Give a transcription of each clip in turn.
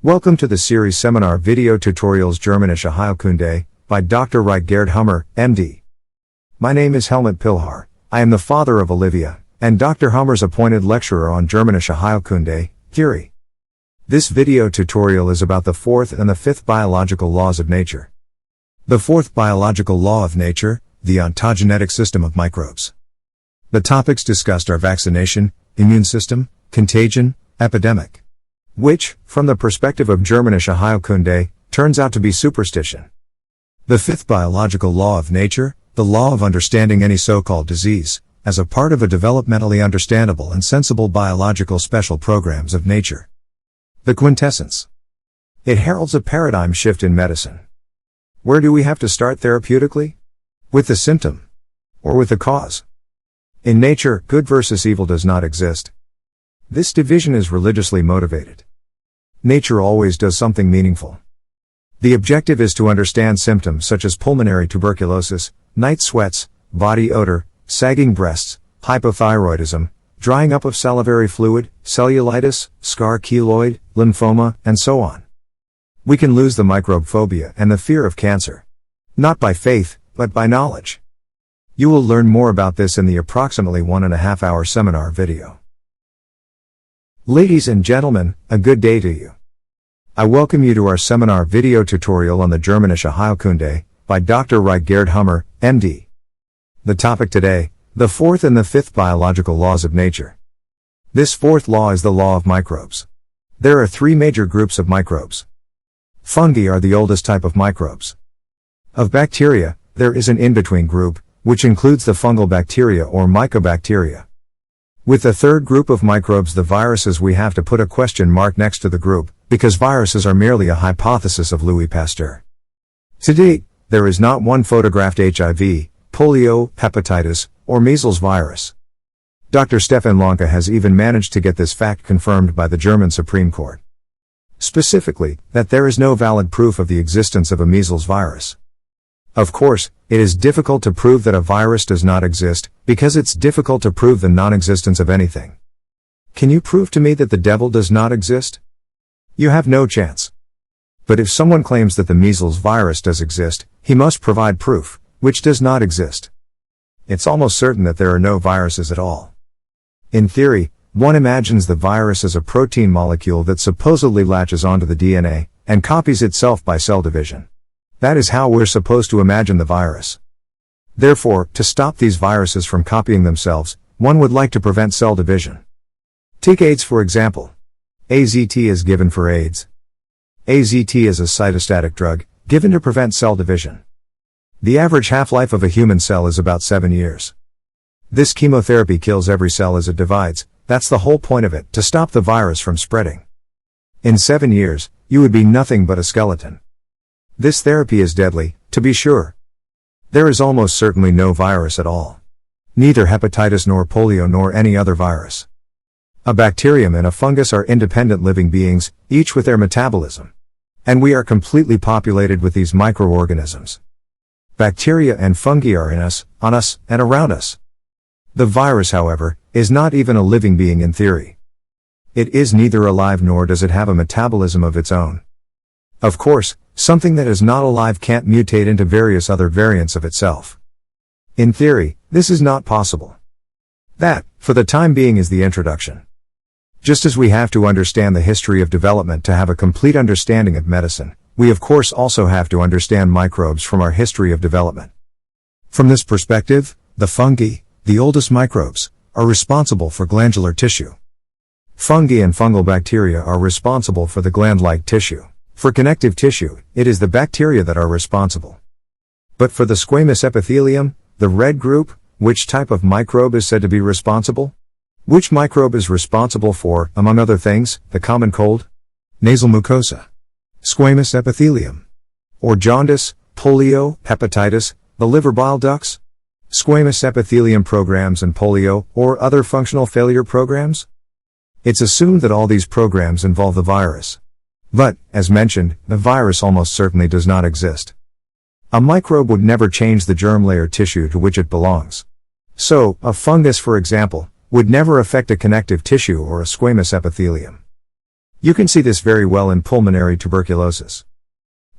Welcome to the series seminar video tutorials Germanische Heilkunde by Dr. Gerd Hummer, MD. My name is Helmut Pilhar. I am the father of Olivia, and Dr. Hummer's appointed lecturer on Germanische Heilkunde, theory. This video tutorial is about the fourth and the fifth biological laws of nature. The fourth biological law of nature, the ontogenetic system of microbes. The topics discussed are vaccination, immune system, contagion, epidemic. Which, from the perspective of Germanische Heilkunde, turns out to be superstition. The fifth biological law of nature, the law of understanding any so-called disease, as a part of a developmentally understandable and sensible biological special programs of nature. The quintessence. It heralds a paradigm shift in medicine. Where do we have to start therapeutically? With the symptom? Or with the cause? In nature, good versus evil does not exist. This division is religiously motivated. Nature always does something meaningful. The objective is to understand symptoms such as pulmonary tuberculosis, night sweats, body odor, sagging breasts, hypothyroidism, drying up of salivary fluid, cellulitis, scar keloid, lymphoma, and so on. We can lose the microbe phobia and the fear of cancer. Not by faith, but by knowledge. You will learn more about this in the approximately 1.5 hour seminar video. Ladies and gentlemen, a good day to you. I welcome you to our seminar video tutorial on the Germanische Heilkunde by Dr. Gerd Hummer, MD. The topic today, the fourth and the fifth biological laws of nature. This fourth law is the law of microbes. There are three major groups of microbes. Fungi are the oldest type of microbes. Of bacteria, there is an in-between group, which includes the fungal bacteria or mycobacteria. With the third group of microbes, the viruses, we have to put a question mark next to the group, because viruses are merely a hypothesis of Louis Pasteur. To date, there is not one photographed HIV, polio, hepatitis, or measles virus. Dr. Stefan Lanka has even managed to get this fact confirmed by the German Supreme Court. Specifically, that there is no valid proof of the existence of a measles virus. Of course, it is difficult to prove that a virus does not exist, because it's difficult to prove the non-existence of anything. Can you prove to me that the devil does not exist? You have no chance. But if someone claims that the measles virus does exist, he must provide proof, which does not exist. It's almost certain that there are no viruses at all. In theory, one imagines the virus as a protein molecule that supposedly latches onto the DNA, and copies itself by cell division. That is how we're supposed to imagine the virus. Therefore, to stop these viruses from copying themselves, one would like to prevent cell division. Take AIDS for example. AZT is given for AIDS. AZT is a cytostatic drug, given to prevent cell division. The average half-life of a human cell is about 7 years. This chemotherapy kills every cell as it divides. That's the whole point of it, to stop the virus from spreading. In 7 years, you would be nothing but a skeleton. This therapy is deadly, to be sure. There is almost certainly no virus at all. Neither hepatitis nor polio nor any other virus. A bacterium and a fungus are independent living beings, each with their metabolism. And we are completely populated with these microorganisms. Bacteria and fungi are in us, on us, and around us. The virus, however, is not even a living being in theory. It is neither alive nor does it have a metabolism of its own. Of course, something that is not alive can't mutate into various other variants of itself. In theory, this is not possible. That, for the time being, is the introduction. Just as we have to understand the history of development to have a complete understanding of medicine, we of course also have to understand microbes from our history of development. From this perspective, the fungi, the oldest microbes, are responsible for glandular tissue. Fungi and fungal bacteria are responsible for the gland-like tissue. For connective tissue, it is the bacteria that are responsible. But for the squamous epithelium, the red group, which type of microbe is said to be responsible? Which microbe is responsible for, among other things, the common cold? Nasal mucosa. Squamous epithelium. Or jaundice, polio, hepatitis, the liver bile ducts? Squamous epithelium programs and polio, or other functional failure programs? It's assumed that all these programs involve the virus. But, as mentioned, the virus almost certainly does not exist. A microbe would never change the germ layer tissue to which it belongs. So, a fungus, for example, would never affect a connective tissue or a squamous epithelium. You can see this very well in pulmonary tuberculosis.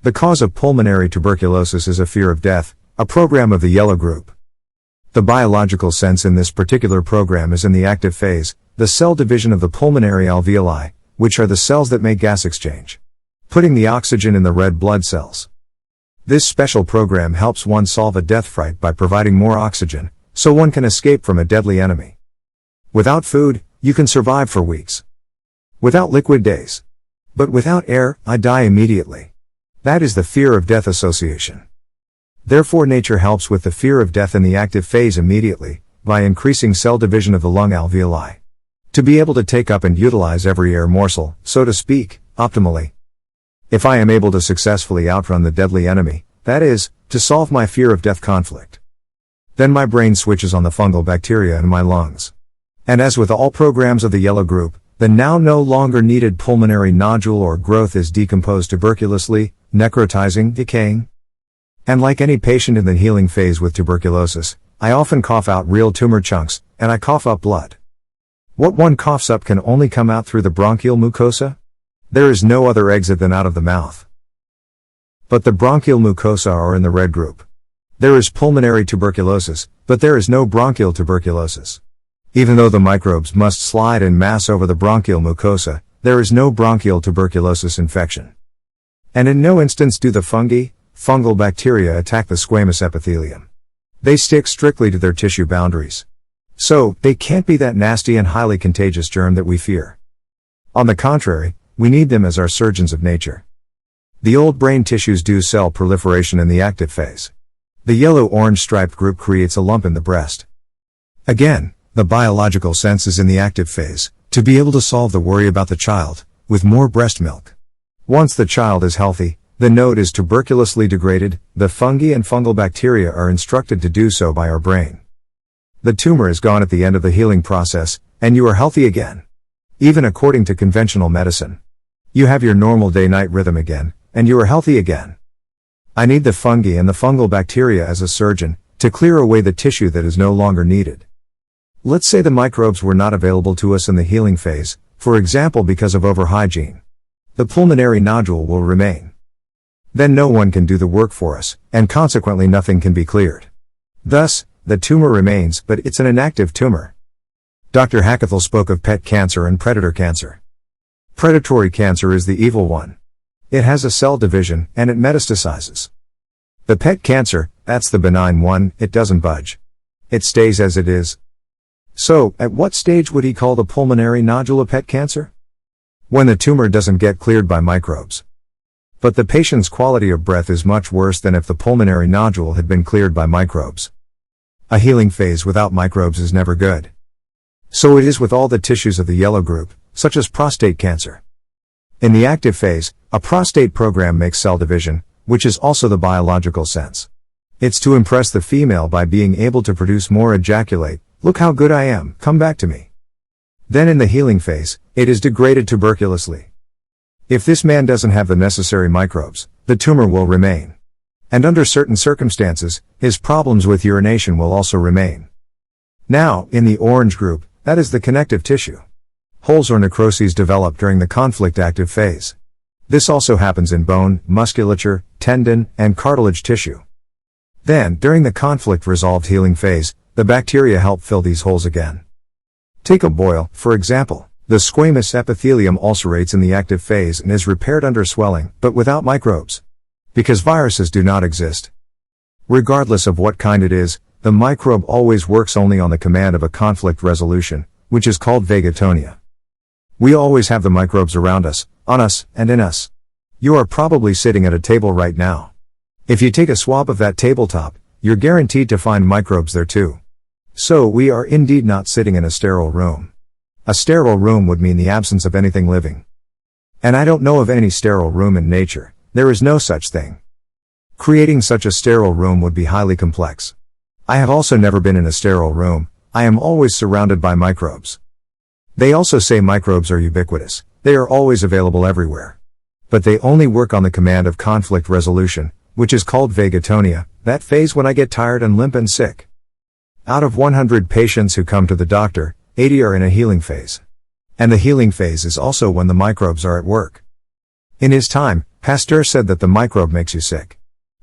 The cause of pulmonary tuberculosis is a fear of death, a program of the yellow group. The biological sense in this particular program is in the active phase, the cell division of the pulmonary alveoli, which are the cells that make gas exchange, putting the oxygen in the red blood cells. This special program helps one solve a death fright by providing more oxygen, so one can escape from a deadly enemy. Without food, you can survive for weeks. Without liquid, days. But without air, I die immediately. That is the fear of death association. Therefore nature helps with the fear of death in the active phase immediately, by increasing cell division of the lung alveoli, to be able to take up and utilize every air morsel, so to speak, optimally. If I am able to successfully outrun the deadly enemy, that is, to solve my fear of death conflict, then my brain switches on the fungal bacteria in my lungs. And as with all programs of the yellow group, the now no longer needed pulmonary nodule or growth is decomposed tuberculously, necrotizing, decaying. And like any patient in the healing phase with tuberculosis, I often cough out real tumor chunks, and I cough up blood. What one coughs up can only come out through the bronchial mucosa? There is no other exit than out of the mouth. But the bronchial mucosa are in the red group. There is pulmonary tuberculosis, but there is no bronchial tuberculosis. Even though the microbes must slide en masse over the bronchial mucosa, there is no bronchial tuberculosis infection. And in no instance do the fungal bacteria attack the squamous epithelium. They stick strictly to their tissue boundaries. So, they can't be that nasty and highly contagious germ that we fear. On the contrary, we need them as our surgeons of nature. The old brain tissues do cell proliferation in the active phase. The yellow-orange striped group creates a lump in the breast. Again, the biological sense is in the active phase, to be able to solve the worry about the child, with more breast milk. Once the child is healthy, the node is tuberculously degraded, the fungi and fungal bacteria are instructed to do so by our brain. The tumor is gone at the end of the healing process, and you are healthy again. Even according to conventional medicine. You have your normal day-night rhythm again, and you are healthy again. I need the fungi and the fungal bacteria as a surgeon, to clear away the tissue that is no longer needed. Let's say the microbes were not available to us in the healing phase, for example because of overhygiene. The pulmonary nodule will remain. Then no one can do the work for us, and consequently nothing can be cleared. Thus, the tumor remains, but it's an inactive tumor. Dr. Hackethel spoke of pet cancer and predator cancer. Predatory cancer is the evil one. It has a cell division, and it metastasizes. The pet cancer, that's the benign one, it doesn't budge. It stays as it is. So, at what stage would he call the pulmonary nodule a pet cancer? When the tumor doesn't get cleared by microbes. But the patient's quality of breath is much worse than if the pulmonary nodule had been cleared by microbes. A healing phase without microbes is never good. So it is with all the tissues of the yellow group, such as prostate cancer. In the active phase, a prostate program makes cell division, which is also the biological sense. It's to impress the female by being able to produce more ejaculate. Look how good I am, come back to me. Then in the healing phase, it is degraded tuberculously. If this man doesn't have the necessary microbes, the tumor will remain. And under certain circumstances, his problems with urination will also remain. Now, in the orange group, that is the connective tissue. Holes or necroses develop during the conflict active phase. This also happens in bone, musculature, tendon, and cartilage tissue. Then, during the conflict resolved healing phase, the bacteria help fill these holes again. Take a boil, for example. The squamous epithelium ulcerates in the active phase and is repaired under swelling, but without microbes. Because viruses do not exist. Regardless of what kind it is, the microbe always works only on the command of a conflict resolution, which is called vagatonia. We always have the microbes around us, on us, and in us. You are probably sitting at a table right now. If you take a swab of that tabletop, you're guaranteed to find microbes there too. So we are indeed not sitting in a sterile room. A sterile room would mean the absence of anything living. And I don't know of any sterile room in nature, there is no such thing. Creating such a sterile room would be highly complex. I have also never been in a sterile room, I am always surrounded by microbes. They also say microbes are ubiquitous, they are always available everywhere. But they only work on the command of conflict resolution, which is called vagatonia, that phase when I get tired and limp and sick. Out of 100 patients who come to the doctor, 80 are in a healing phase. And the healing phase is also when the microbes are at work. In his time, Pasteur said that the microbe makes you sick.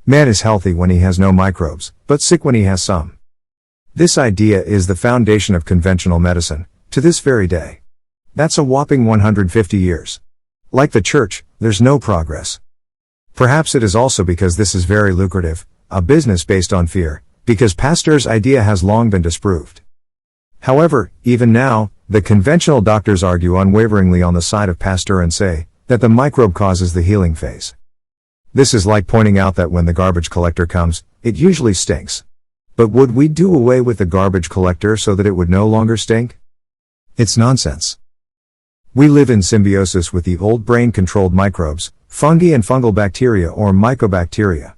Man is healthy when he has no microbes, but sick when he has some. This idea is the foundation of conventional medicine, to this very day. That's a whopping 150 years. Like the church, there's no progress. Perhaps it is also because this is very lucrative, a business based on fear, because Pasteur's idea has long been disproved. However, even now, the conventional doctors argue unwaveringly on the side of Pasteur and say that the microbe causes the healing phase. This is like pointing out that when the garbage collector comes, it usually stinks. But would we do away with the garbage collector so that it would no longer stink? It's nonsense. We live in symbiosis with the old brain-controlled microbes, fungi and fungal bacteria or mycobacteria.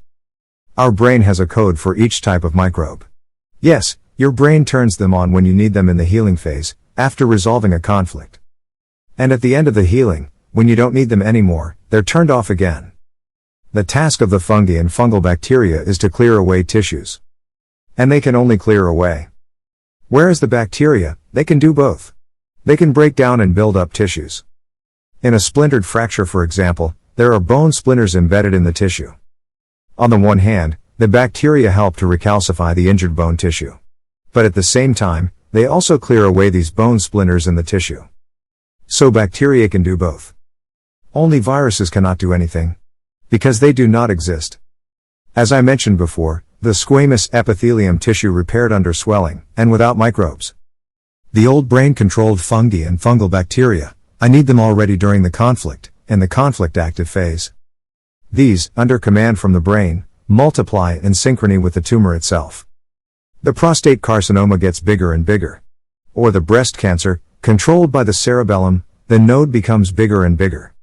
Our brain has a code for each type of microbe. Yes, your brain turns them on when you need them in the healing phase, after resolving a conflict. And at the end of the healing, when you don't need them anymore, they're turned off again. The task of the fungi and fungal bacteria is to clear away tissues. And they can only clear away. Whereas the bacteria, they can do both. They can break down and build up tissues. In a splintered fracture, for example, there are bone splinters embedded in the tissue. On the one hand, the bacteria help to recalcify the injured bone tissue. But at the same time, they also clear away these bone splinters in the tissue. So bacteria can do both. Only viruses cannot do anything. Because they do not exist. As I mentioned before, the squamous epithelium tissue repaired under swelling, and without microbes. The old brain-controlled fungi and fungal bacteria, I need them already during the conflict, in the conflict active phase. These, under command from the brain, multiply in synchrony with the tumor itself. The prostate carcinoma gets bigger and bigger. Or the breast cancer, controlled by the cerebellum, the node becomes bigger and bigger.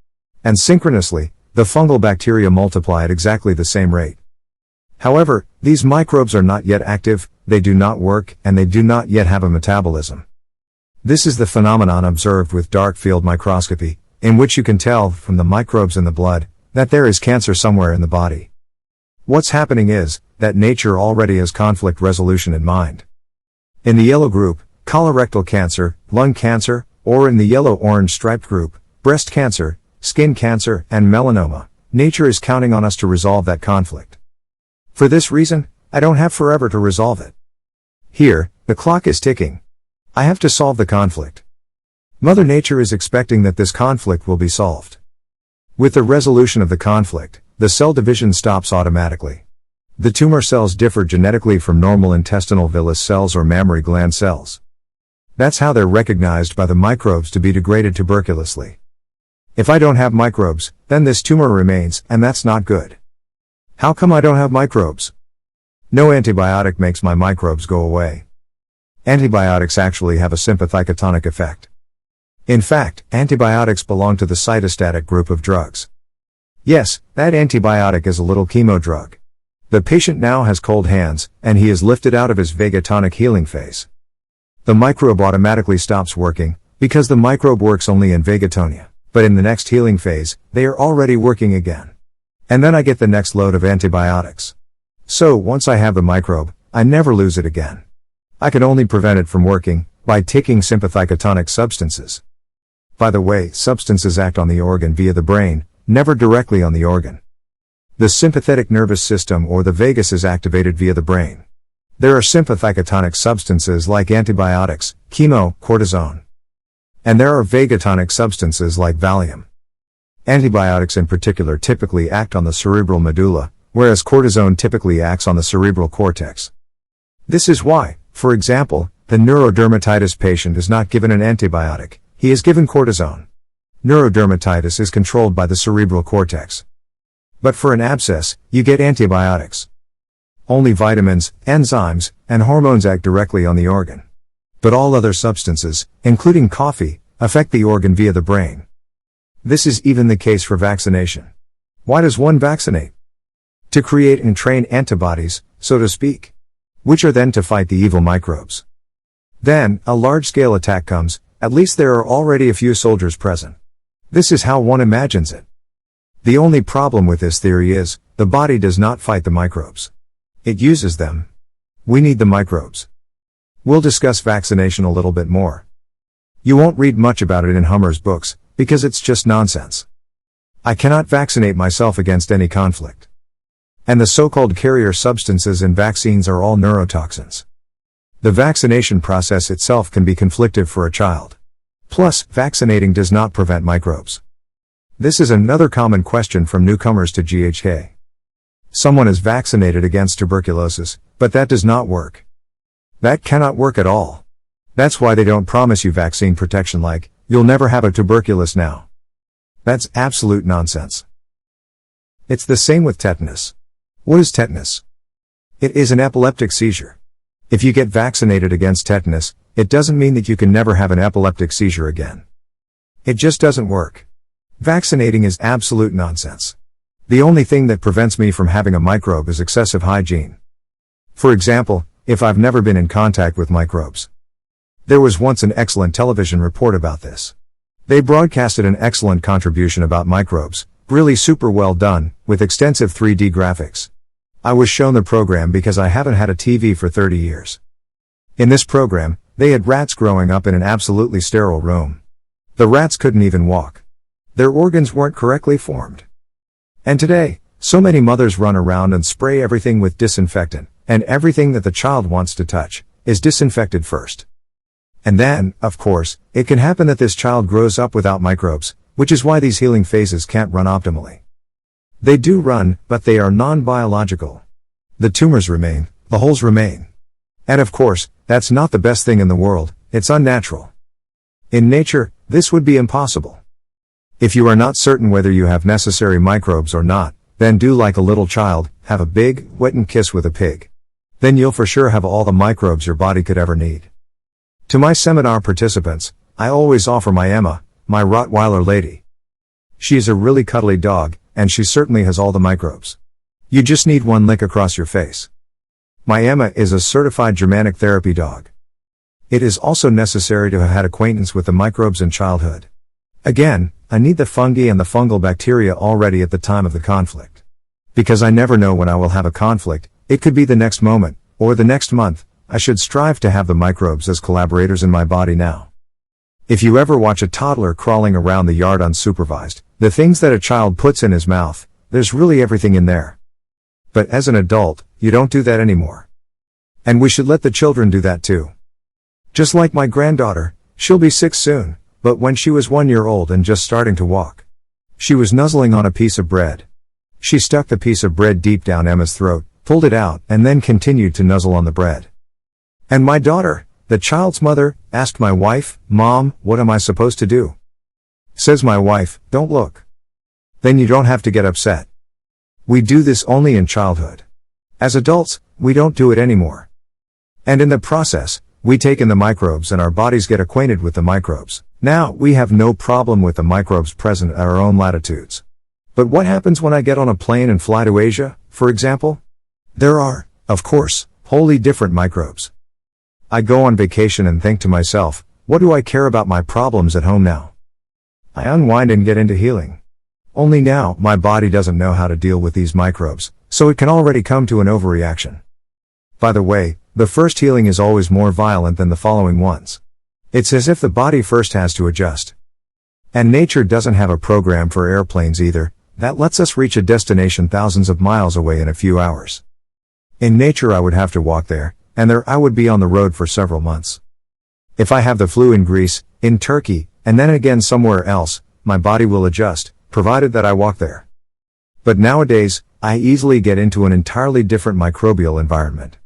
And synchronously, the fungal bacteria multiply at exactly the same rate. However, these microbes are not yet active, they do not work, and they do not yet have a metabolism. This is the phenomenon observed with dark field microscopy, in which you can tell, from the microbes in the blood, that there is cancer somewhere in the body. What's happening is, that nature already has conflict resolution in mind. In the yellow group, colorectal cancer, lung cancer, or in the yellow-orange striped group, breast cancer, skin cancer, and melanoma, nature is counting on us to resolve that conflict. For this reason, I don't have forever to resolve it. Here, the clock is ticking. I have to solve the conflict. Mother Nature is expecting that this conflict will be solved. With the resolution of the conflict, the cell division stops automatically. The tumor cells differ genetically from normal intestinal villus cells or mammary gland cells. That's how they're recognized by the microbes to be degraded tuberculously. If I don't have microbes, then this tumor remains, and that's not good. How come I don't have microbes? No antibiotic makes my microbes go away. Antibiotics actually have a sympathicotonic effect. In fact, antibiotics belong to the cytostatic group of drugs. Yes, that antibiotic is a little chemo drug. The patient now has cold hands, and he is lifted out of his vagatonic healing phase. The microbe automatically stops working, because the microbe works only in vagatonia. But in the next healing phase, they are already working again. And then I get the next load of antibiotics. So, once I have the microbe, I never lose it again. I can only prevent it from working, by taking sympathicotonic substances. By the way, substances act on the organ via the brain, never directly on the organ. The sympathetic nervous system or the vagus is activated via the brain. There are sympathicotonic substances like antibiotics, chemo, cortisone. And there are vagatonic substances like Valium. Antibiotics in particular typically act on the cerebral medulla, whereas cortisone typically acts on the cerebral cortex. This is why, for example, the neurodermatitis patient is not given an antibiotic, he is given cortisone. Neurodermatitis is controlled by the cerebral cortex. But for an abscess, you get antibiotics. Only vitamins, enzymes, and hormones act directly on the organ. But all other substances, including coffee, affect the organ via the brain. This is even the case for vaccination. Why does one vaccinate? To create and train antibodies, so to speak. Which are then to fight the evil microbes. Then, a large-scale attack comes, at least there are already a few soldiers present. This is how one imagines it. The only problem with this theory is, the body does not fight the microbes. It uses them. We need the microbes. We'll discuss vaccination a little bit more. You won't read much about it in Hummer's books, because it's just nonsense. I cannot vaccinate myself against any conflict. And the so-called carrier substances in vaccines are all neurotoxins. The vaccination process itself can be conflictive for a child. Plus, vaccinating does not prevent microbes. This is another common question from newcomers to GHK. Someone is vaccinated against tuberculosis, but that does not work. That cannot work at all. That's why they don't promise you vaccine protection like, you'll never have a tuberculosis now. That's absolute nonsense. It's the same with tetanus. What is tetanus? It is an epileptic seizure. If you get vaccinated against tetanus, it doesn't mean that you can never have an epileptic seizure again. It just doesn't work. Vaccinating is absolute nonsense. The only thing that prevents me from having a microbe is excessive hygiene. For example, if I've never been in contact with microbes. There was once an excellent television report about this. They broadcasted an excellent contribution about microbes, really super well done, with extensive 3D graphics. I was shown the program because I haven't had a TV for 30 years. In this program, they had rats growing up in an absolutely sterile room. The rats couldn't even walk. Their organs weren't correctly formed. And today, so many mothers run around and spray everything with disinfectant, and everything that the child wants to touch is disinfected first. And then, of course, it can happen that this child grows up without microbes, which is why these healing phases can't run optimally. They do run, but they are non-biological. The tumors remain, the holes remain. And of course, that's not the best thing in the world, it's unnatural. In nature, this would be impossible. If you are not certain whether you have necessary microbes or not, then do like a little child, have a big, wet and kiss with a pig. Then you'll for sure have all the microbes your body could ever need. To my seminar participants, I always offer my Emma, my Rottweiler lady. She is a really cuddly dog, and she certainly has all the microbes. You just need one lick across your face. My Emma is a certified Germanic therapy dog. It is also necessary to have had acquaintance with the microbes in childhood. Again, I need the fungi and the fungal bacteria already at the time of the conflict. Because I never know when I will have a conflict, it could be the next moment, or the next month, I should strive to have the microbes as collaborators in my body now. If you ever watch a toddler crawling around the yard unsupervised, the things that a child puts in his mouth, there's really everything in there. But as an adult, you don't do that anymore. And we should let the children do that too. Just like my granddaughter, she'll be 6 soon, but when she was 1 year old and just starting to walk, she was nuzzling on a piece of bread. She stuck the piece of bread deep down Emma's throat, pulled it out, and then continued to nuzzle on the bread. And my daughter, the child's mother, asked my wife, "Mom, what am I supposed to do?" Says my wife, "Don't look." Then you don't have to get upset. We do this only in childhood. As adults, we don't do it anymore. And in the process, we take in the microbes and our bodies get acquainted with the microbes. Now, we have no problem with the microbes present at our own latitudes. But what happens when I get on a plane and fly to Asia, for example? There are, of course, wholly different microbes. I go on vacation and think to myself, what do I care about my problems at home now? I unwind and get into healing. Only now, my body doesn't know how to deal with these microbes, so it can already come to an overreaction. By the way, the first healing is always more violent than the following ones. It's as if the body first has to adjust. And nature doesn't have a program for airplanes either, that lets us reach a destination thousands of miles away in a few hours. In nature I would have to walk there, and there I would be on the road for several months. If I have the flu in Greece, in Turkey, and then again somewhere else, my body will adjust, provided that I walk there. But nowadays, I easily get into an entirely different microbial environment.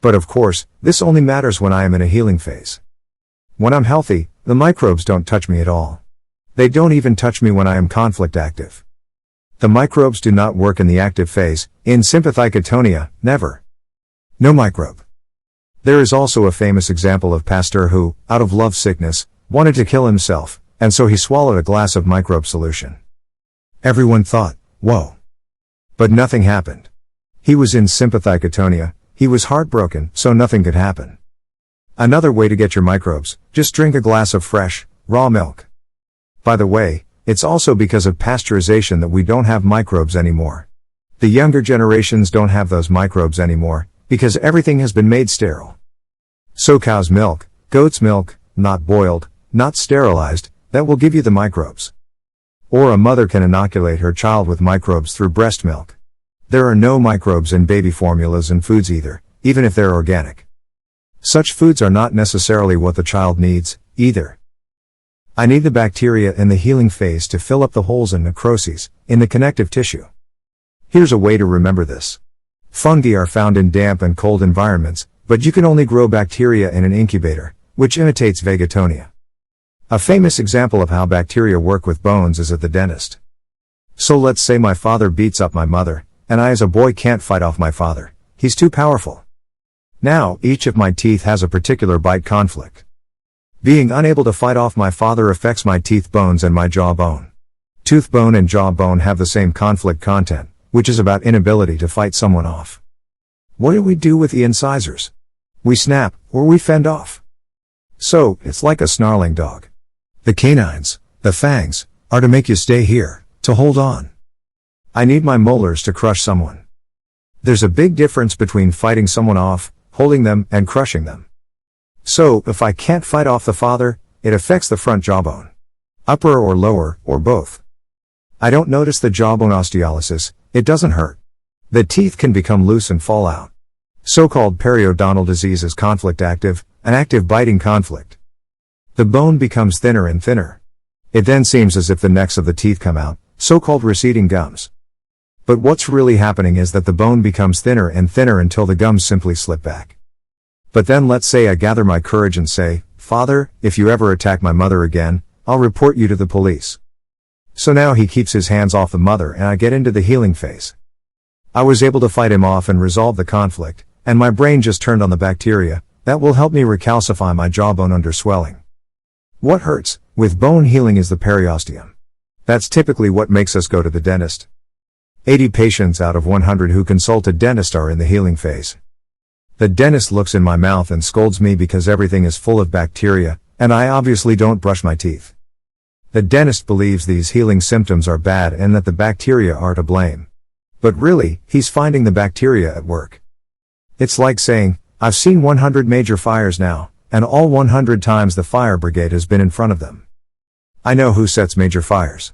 But of course, this only matters when I am in a healing phase. When I'm healthy, the microbes don't touch me at all. They don't even touch me when I am conflict active. The microbes do not work in the active phase, in sympathetic atonia, never. No microbe. There is also a famous example of Pasteur who, out of love sickness, wanted to kill himself, and so he swallowed a glass of microbe solution. Everyone thought, whoa. But nothing happened. He was in sympathetic atonia, he was heartbroken, so nothing could happen. Another way to get your microbes, just drink a glass of fresh, raw milk. By the way, it's also because of pasteurization that we don't have microbes anymore. The younger generations don't have those microbes anymore, because everything has been made sterile. So cow's milk, goat's milk, not boiled, not sterilized, that will give you the microbes. Or a mother can inoculate her child with microbes through breast milk. There are no microbes in baby formulas and foods either, even if they're organic. Such foods are not necessarily what the child needs, either. I need the bacteria in the healing phase to fill up the holes and necroses in the connective tissue. Here's a way to remember this. Fungi are found in damp and cold environments, but you can only grow bacteria in an incubator, which imitates Vegetonia. A famous example of how bacteria work with bones is at the dentist. So let's say my father beats up my mother, and I as a boy can't fight off my father. He's too powerful. Now, each of my teeth has a particular bite conflict. Being unable to fight off my father affects my teeth bones and my jaw bone. Tooth bone and jaw bone have the same conflict content, which is about inability to fight someone off. What do we do with the incisors? We snap, or we fend off. So, it's like a snarling dog. The canines, the fangs, are to make you stay here, to hold on. I need my molars to crush someone. There's a big difference between fighting someone off, holding them, and crushing them. So, if I can't fight off the father, it affects the front jawbone. Upper or lower, or both. I don't notice the jawbone osteolysis, it doesn't hurt. The teeth can become loose and fall out. So-called periodontal disease is conflict active, an active biting conflict. The bone becomes thinner and thinner. It then seems as if the necks of the teeth come out, so-called receding gums. But what's really happening is that the bone becomes thinner and thinner until the gums simply slip back. But then let's say I gather my courage and say, "Father, if you ever attack my mother again, I'll report you to the police." So now he keeps his hands off the mother and I get into the healing phase. I was able to fight him off and resolve the conflict, and my brain just turned on the bacteria, that will help me recalcify my jawbone under swelling. What hurts with bone healing is the periosteum. That's typically what makes us go to the dentist. 80 patients out of 100 who consult a dentist are in the healing phase. The dentist looks in my mouth and scolds me because everything is full of bacteria, and I obviously don't brush my teeth. The dentist believes these healing symptoms are bad and that the bacteria are to blame. But really, he's finding the bacteria at work. It's like saying, "I've seen 100 major fires now, and all 100 times the fire brigade has been in front of them. I know who sets major fires.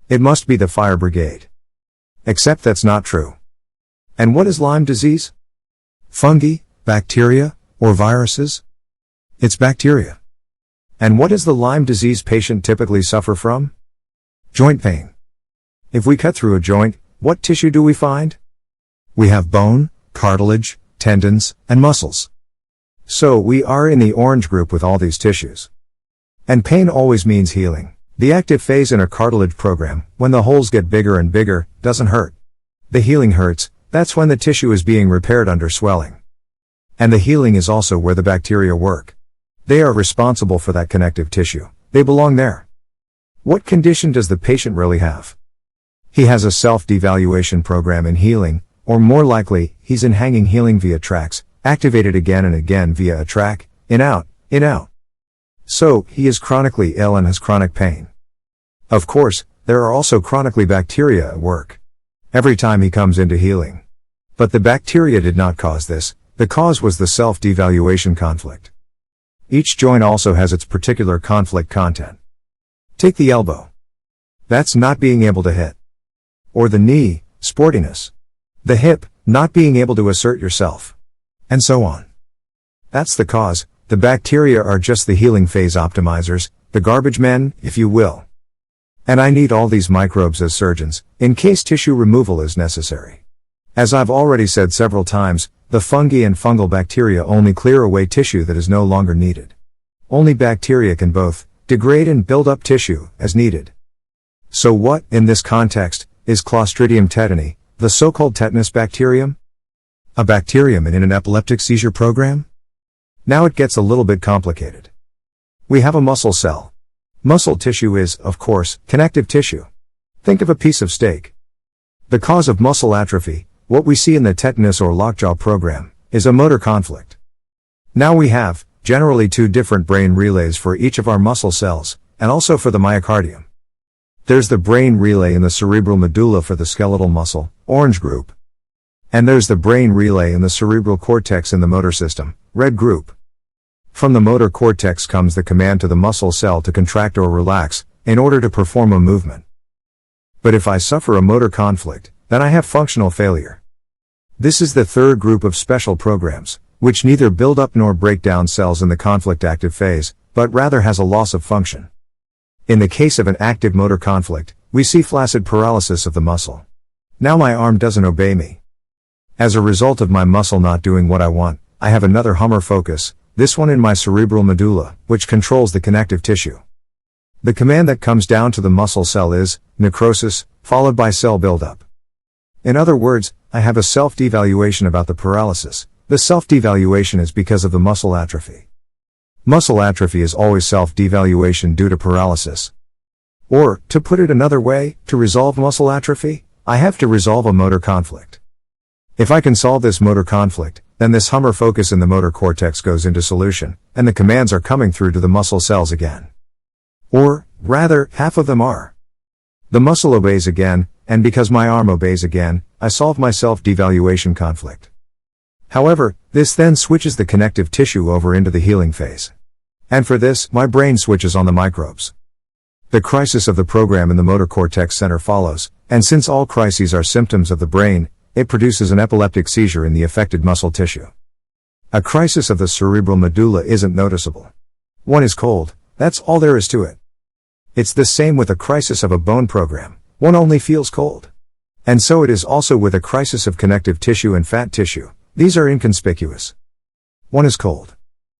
It must be the fire brigade." Except that's not true. And what is Lyme disease? Fungi, bacteria, or viruses? It's bacteria. And what does the Lyme disease patient typically suffer from? Joint pain. If we cut through a joint, what tissue do we find? We have bone, cartilage, tendons, and muscles. So we are in the orange group with all these tissues. And pain always means healing. The active phase in a cartilage program, when the holes get bigger and bigger, doesn't hurt. The healing hurts, that's when the tissue is being repaired under swelling. And the healing is also where the bacteria work. They are responsible for that connective tissue. They belong there. What condition does the patient really have? He has a self-devaluation program in healing, or more likely, he's in hanging healing via tracks, activated again and again via a track, in out, in out. So, he is chronically ill and has chronic pain. Of course, there are also chronically bacteria at work. Every time he comes into healing. But the bacteria did not cause this, the cause was the self-devaluation conflict. Each joint also has its particular conflict content. Take the elbow. That's not being able to hit. Or the knee, sportiness. The hip, not being able to assert yourself. And so on. That's the cause. The bacteria are just the healing phase optimizers, the garbage men, if you will. And I need all these microbes as surgeons, in case tissue removal is necessary. As I've already said several times, the fungi and fungal bacteria only clear away tissue that is no longer needed. Only bacteria can both degrade and build up tissue, as needed. So what, in this context, is Clostridium tetani, the so-called tetanus bacterium? A bacterium in an epileptic seizure program? Now it gets a little bit complicated. We have a muscle cell. Muscle tissue is, of course, connective tissue. Think of a piece of steak. The cause of muscle atrophy, what we see in the tetanus or lockjaw program, is a motor conflict. Now we have, generally, two different brain relays for each of our muscle cells, and also for the myocardium. There's the brain relay in the cerebral medulla for the skeletal muscle, orange group. And there's the brain relay in the cerebral cortex in the motor system, red group. From the motor cortex comes the command to the muscle cell to contract or relax, in order to perform a movement. But if I suffer a motor conflict, then I have functional failure. This is the third group of special programs, which neither build up nor break down cells in the conflict active phase, but rather has a loss of function. In the case of an active motor conflict, we see flaccid paralysis of the muscle. Now my arm doesn't obey me. As a result of my muscle not doing what I want, I have another Hummer focus, this one in my cerebral medulla, which controls the connective tissue. The command that comes down to the muscle cell is necrosis, followed by cell buildup. In other words, I have a self-devaluation about the paralysis. The self-devaluation is because of the muscle atrophy. Muscle atrophy is always self-devaluation due to paralysis. Or, to put it another way, to resolve muscle atrophy, I have to resolve a motor conflict. If I can solve this motor conflict, then this Hummer focus in the motor cortex goes into solution, and the commands are coming through to the muscle cells again. Or, rather, half of them are. The muscle obeys again, and because my arm obeys again, I solve my self-devaluation conflict. However, this then switches the connective tissue over into the healing phase. And for this, my brain switches on the microbes. The crisis of the program in the motor cortex center follows, and since all crises are symptoms of the brain, it produces an epileptic seizure in the affected muscle tissue. A crisis of the cerebral medulla isn't noticeable. One is cold, that's all there is to it. It's the same with a crisis of a bone program, one only feels cold. And so it is also with a crisis of connective tissue and fat tissue. These are inconspicuous. One is cold.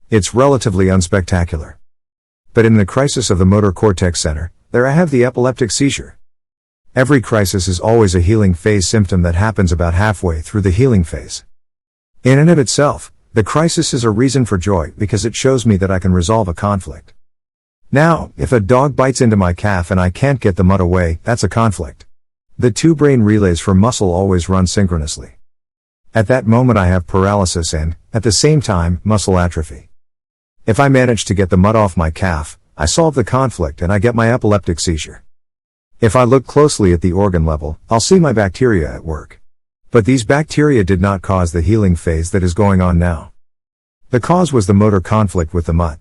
It's relatively unspectacular. But in the crisis of the motor cortex center, there I have the epileptic seizure. Every crisis is always a healing phase symptom that happens about halfway through the healing phase. In and of itself, the crisis is a reason for joy because it shows me that I can resolve a conflict. Now, if a dog bites into my calf and I can't get the mud away, that's a conflict. The two brain relays for muscle always run synchronously. At that moment I have paralysis and, at the same time, muscle atrophy. If I manage to get the mud off my calf, I solve the conflict and I get my epileptic seizure. If I look closely at the organ level, I'll see my bacteria at work. But these bacteria did not cause the healing phase that is going on now. The cause was the motor conflict with the mud.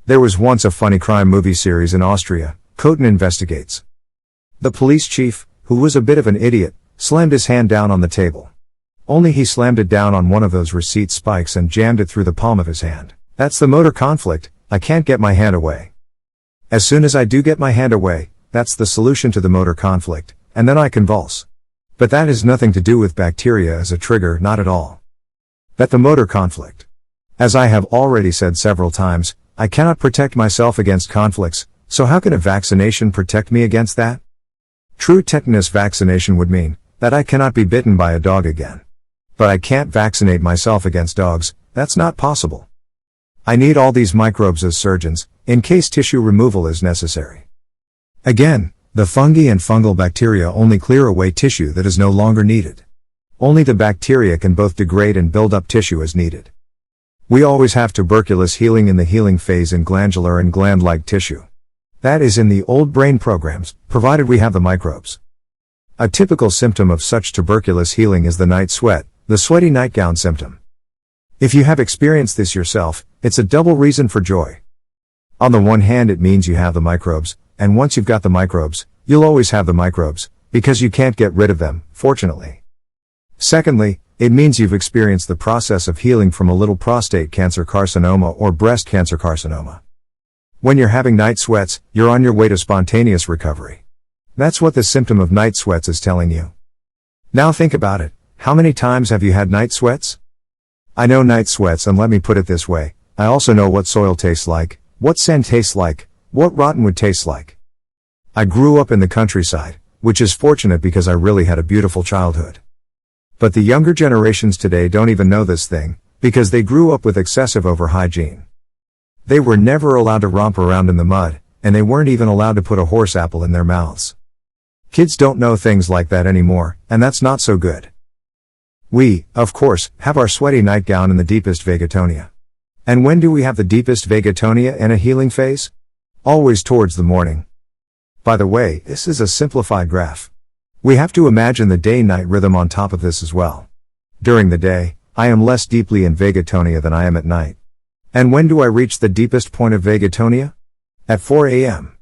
There was once a funny crime movie series in Austria, Koten Investigates. The police chief, who was a bit of an idiot, slammed his hand down on the table. Only he slammed it down on one of those receipt spikes and jammed it through the palm of his hand. That's the motor conflict, I can't get my hand away. As soon as I do get my hand away, that's the solution to the motor conflict, and then I convulse. But that has nothing to do with bacteria as a trigger, not at all. That the motor conflict. As I have already said several times, I cannot protect myself against conflicts, so how can a vaccination protect me against that? True tetanus vaccination would mean that I cannot be bitten by a dog again. But I can't vaccinate myself against dogs, that's not possible. I need all these microbes as surgeons, in case tissue removal is necessary. Again, the fungi and fungal bacteria only clear away tissue that is no longer needed. Only the bacteria can both degrade and build up tissue as needed. We always have tuberculous healing in the healing phase in glandular and gland-like tissue. That is in the old brain programs, provided we have the microbes. A typical symptom of such tuberculous healing is the night sweat, the sweaty nightgown symptom. If you have experienced this yourself, it's a double reason for joy. On the one hand it means you have the microbes, and once you've got the microbes, you'll always have the microbes, because you can't get rid of them, fortunately. Secondly, it means you've experienced the process of healing from a little prostate cancer carcinoma or breast cancer carcinoma. When you're having night sweats, you're on your way to spontaneous recovery. That's what the symptom of night sweats is telling you. Now think about it. How many times have you had night sweats? I know night sweats, and let me put it this way, I also know what soil tastes like, what sand tastes like, what rottenwood tastes like. I grew up in the countryside, which is fortunate because I really had a beautiful childhood. But the younger generations today don't even know this thing, because they grew up with excessive over-hygiene. They were never allowed to romp around in the mud, and they weren't even allowed to put a horse apple in their mouths. Kids don't know things like that anymore, and that's not so good. We, of course, have our sweaty nightgown in the deepest vagatonia. And when do we have the deepest vagatonia in a healing phase? Always towards the morning. By the way, this is a simplified graph. We have to imagine the day-night rhythm on top of this as well. During the day, I am less deeply in vagatonia than I am at night. And when do I reach the deepest point of vagatonia? At 4 a.m.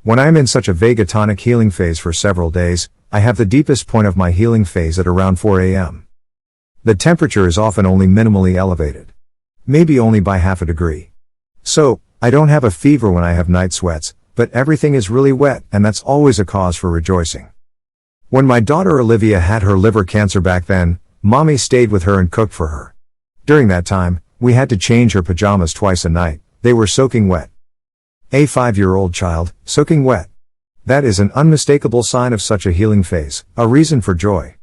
When I am in such a vagatonic healing phase for several days, I have the deepest point of my healing phase at around 4 a.m. The temperature is often only minimally elevated. Maybe only by half a degree. So, I don't have a fever when I have night sweats, but everything is really wet, and that's always a cause for rejoicing. When my daughter Olivia had her liver cancer back then, Mommy stayed with her and cooked for her. During that time, we had to change her pajamas twice a night. They were soaking wet. A 5-year-old child, soaking wet. That is an unmistakable sign of such a healing phase, a reason for joy.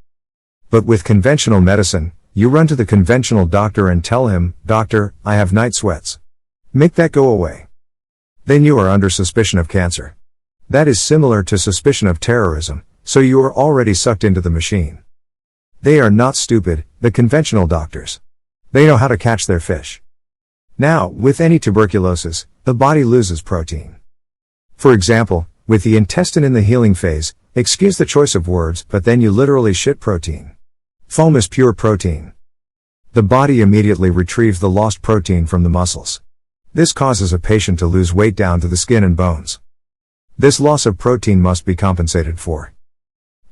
But with conventional medicine, you run to the conventional doctor and tell him, "Doctor, I have night sweats. Make that go away." Then you are under suspicion of cancer. That is similar to suspicion of terrorism, so you are already sucked into the machine. They are not stupid, the conventional doctors. They know how to catch their fish. Now, with any tuberculosis, the body loses protein. For example, with the intestine in the healing phase, excuse the choice of words, but then you literally shit protein. Foam is pure protein. The body immediately retrieves the lost protein from the muscles. This causes a patient to lose weight down to the skin and bones. This loss of protein must be compensated for.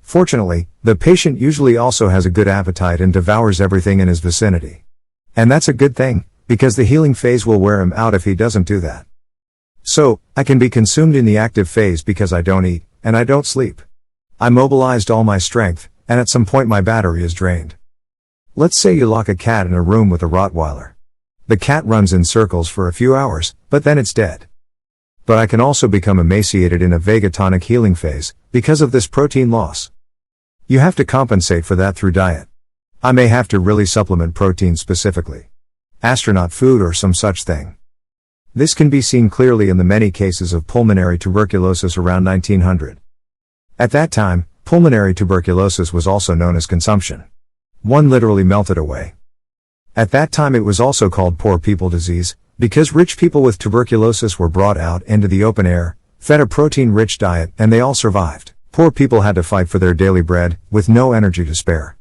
Fortunately, the patient usually also has a good appetite and devours everything in his vicinity. And that's a good thing, because the healing phase will wear him out if he doesn't do that. So, I can be consumed in the active phase because I don't eat, and I don't sleep. I mobilized all my strength, and at some point my battery is drained. Let's say you lock a cat in a room with a Rottweiler. The cat runs in circles for a few hours, but then it's dead. But I can also become emaciated in a vagatonic healing phase, because of this protein loss. You have to compensate for that through diet. I may have to really supplement protein specifically. Astronaut food or some such thing. This can be seen clearly in the many cases of pulmonary tuberculosis around 1900. At that time, pulmonary tuberculosis was also known as consumption. One literally melted away. At that time it was also called poor people disease, because rich people with tuberculosis were brought out into the open air, fed a protein-rich diet, and they all survived. Poor people had to fight for their daily bread, with no energy to spare.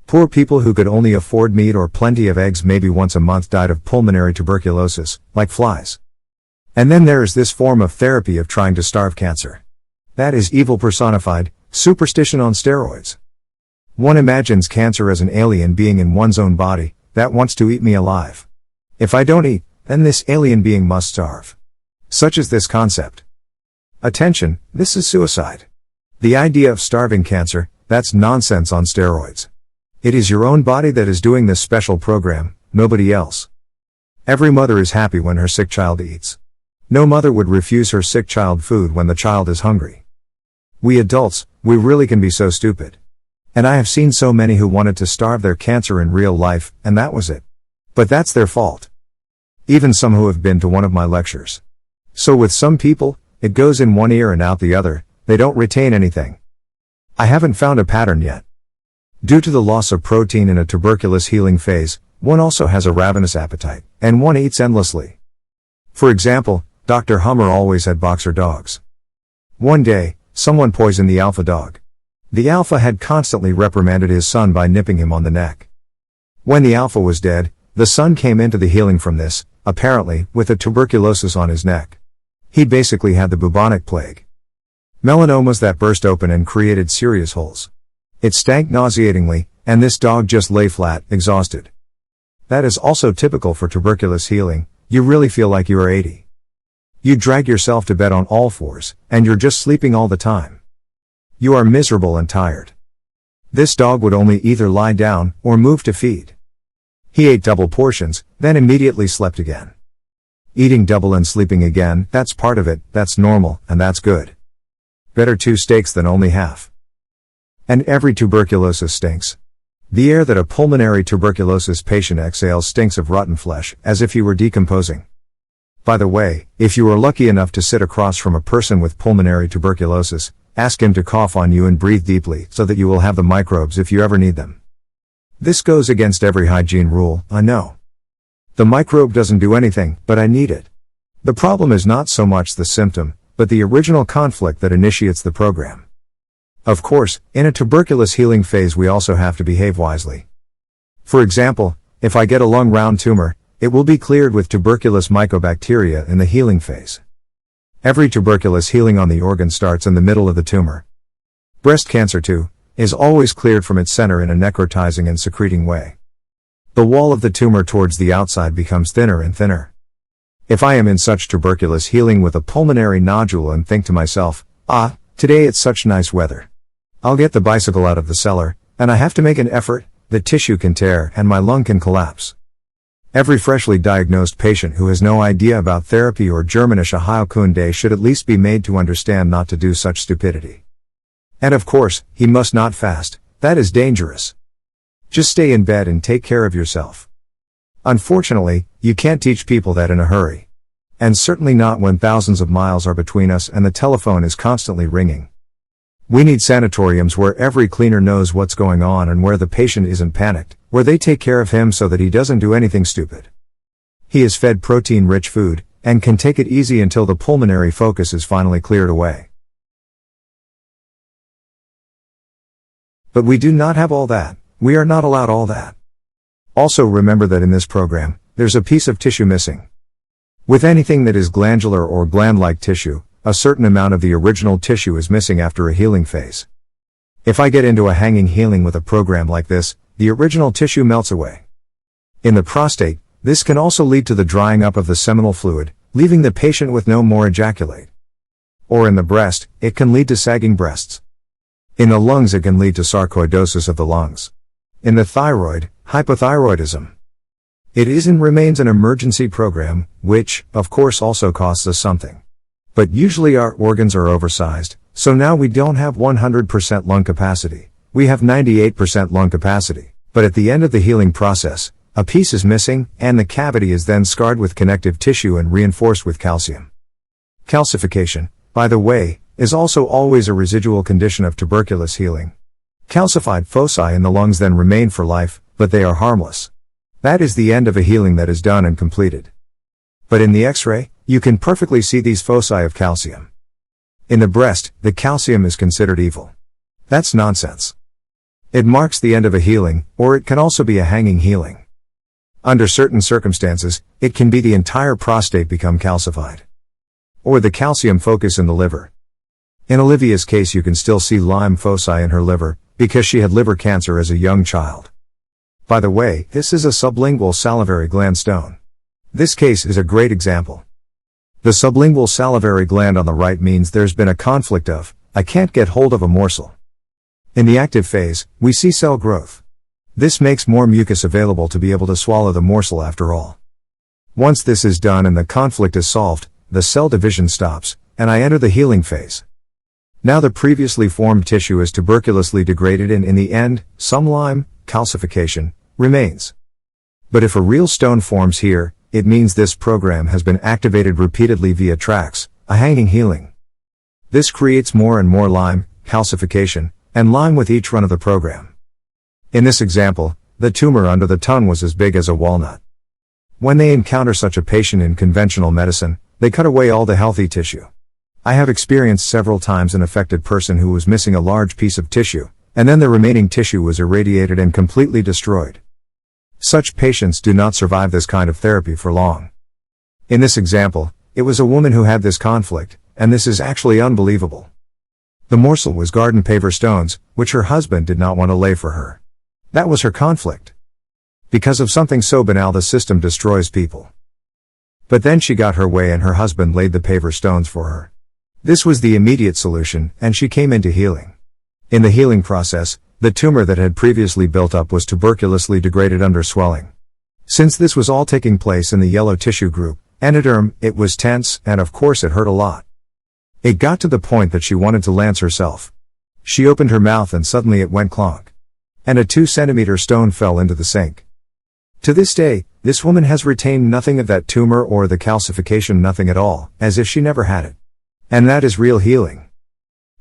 Poor people who could only afford meat or plenty of eggs maybe once a month died of pulmonary tuberculosis, like flies. And then there is this form of therapy of trying to starve cancer. That is evil personified, superstition on steroids. One imagines cancer as an alien being in one's own body, that wants to eat me alive. If I don't eat, then this alien being must starve. Such is this concept. Attention, this is suicide. The idea of starving cancer, that's nonsense on steroids. It is your own body that is doing this special program, nobody else. Every mother is happy when her sick child eats. No mother would refuse her sick child food when the child is hungry. We adults, we really can be so stupid. And I have seen so many who wanted to starve their cancer in real life, and that was it. But that's their fault. Even some who have been to one of my lectures. So with some people, it goes in one ear and out the other, they don't retain anything. I haven't found a pattern yet. Due to the loss of protein in a tuberculous healing phase, one also has a ravenous appetite, and one eats endlessly. For example, Dr. Hummer always had boxer dogs. One day, someone poisoned the alpha dog. The alpha had constantly reprimanded his son by nipping him on the neck. When the alpha was dead, the son came into the healing from this, apparently, with a tuberculosis on his neck. He basically had the bubonic plague. Melanomas that burst open and created serious holes. It stank nauseatingly, and this dog just lay flat, exhausted. That is also typical for tuberculous healing, you really feel like you are 80. You drag yourself to bed on all fours, and you're just sleeping all the time. You are miserable and tired. This dog would only either lie down, or move to feed. He ate double portions, then immediately slept again. Eating double and sleeping again, that's part of it, that's normal, and that's good. Better 2 steaks than only half. And every tuberculosis stinks. The air that a pulmonary tuberculosis patient exhales stinks of rotten flesh, as if he were decomposing. By the way, if you are lucky enough to sit across from a person with pulmonary tuberculosis, ask him to cough on you and breathe deeply, so that you will have the microbes if you ever need them. This goes against every hygiene rule, I know. The microbe doesn't do anything, but I need it. The problem is not so much the symptom, but the original conflict that initiates the program. Of course, in a tuberculous healing phase we also have to behave wisely. For example, if I get a lung round tumor, It will be cleared with tuberculous mycobacteria in the healing phase. Every tuberculous healing on the organ starts in the middle of the tumor. Breast cancer, too, is always cleared from its center in a necrotizing and secreting way. The wall of the tumor towards the outside becomes thinner and thinner. If I am in such tuberculous healing with a pulmonary nodule and think to myself, today it's such nice weather. I'll get the bicycle out of the cellar, and I have to make an effort, the tissue can tear and my lung can collapse. Every freshly diagnosed patient who has no idea about therapy or Germanische Heilkunde should at least be made to understand not to do such stupidity. And of course, he must not fast, that is dangerous. Just stay in bed and take care of yourself. Unfortunately, you can't teach people that in a hurry. And certainly not when thousands of miles are between us and the telephone is constantly ringing. We need sanatoriums where every cleaner knows what's going on and where the patient isn't panicked, where they take care of him so that he doesn't do anything stupid. He is fed protein-rich food, and can take it easy until the pulmonary focus is finally cleared away. But we do not have all that. We are not allowed all that. Also remember that in this program, there's a piece of tissue missing. With anything that is glandular or gland-like tissue, a certain amount of the original tissue is missing after a healing phase. If I get into a hanging healing with a program like this, the original tissue melts away. In the prostate, this can also lead to the drying up of the seminal fluid, leaving the patient with no more ejaculate. Or in the breast, it can lead to sagging breasts. In the lungs, it can lead to sarcoidosis of the lungs. In the thyroid, hypothyroidism. It is and remains an emergency program, which, of course, also costs us something. But usually our organs are oversized, so now we don't have 100% lung capacity, we have 98% lung capacity, but at the end of the healing process, a piece is missing, and the cavity is then scarred with connective tissue and reinforced with calcium. Calcification, by the way, is also always a residual condition of tuberculous healing. Calcified foci in the lungs then remain for life, but they are harmless. That is the end of a healing that is done and completed. But in the X-ray, you can perfectly see these foci of calcium. In the breast, the calcium is considered evil. That's nonsense. It marks the end of a healing, or it can also be a hanging healing. Under certain circumstances, it can be the entire prostate become calcified. Or the calcium focus in the liver. In Olivia's case, you can still see Lyme foci in her liver, because she had liver cancer as a young child. By the way, this is a sublingual salivary gland stone. This case is a great example. The sublingual salivary gland on the right means there's been a conflict of, I can't get hold of a morsel. In the active phase, we see cell growth. This makes more mucus available to be able to swallow the morsel after all. Once this is done and the conflict is solved, the cell division stops, and I enter the healing phase. Now the previously formed tissue is tuberculously degraded and in the end, some Lyme, calcification, remains. But if a real stone forms here, it means this program has been activated repeatedly via tracks, a hanging healing. This creates more and more Lyme, calcification, and Lyme with each run of the program. In this example, the tumor under the tongue was as big as a walnut. When they encounter such a patient in conventional medicine, they cut away all the healthy tissue. I have experienced several times an affected person who was missing a large piece of tissue, and then the remaining tissue was irradiated and completely destroyed. Such patients do not survive this kind of therapy for long. In this example, it was a woman who had this conflict, and this is actually unbelievable. The morsel was garden paver stones, which her husband did not want to lay for her. That was her conflict. Because of something so banal, the system destroys people. But then she got her way and her husband laid the paver stones for her. This was the immediate solution, and she came into healing. In the healing process, the tumor that had previously built up was tuberculously degraded under swelling. Since this was all taking place in the yellow tissue group, endoderm, it was tense, and of course it hurt a lot. It got to the point that she wanted to lance herself. She opened her mouth and suddenly it went clonk. And a 2-centimeter stone fell into the sink. To this day, this woman has retained nothing of that tumor or the calcification, nothing at all, as if she never had it. And that is real healing.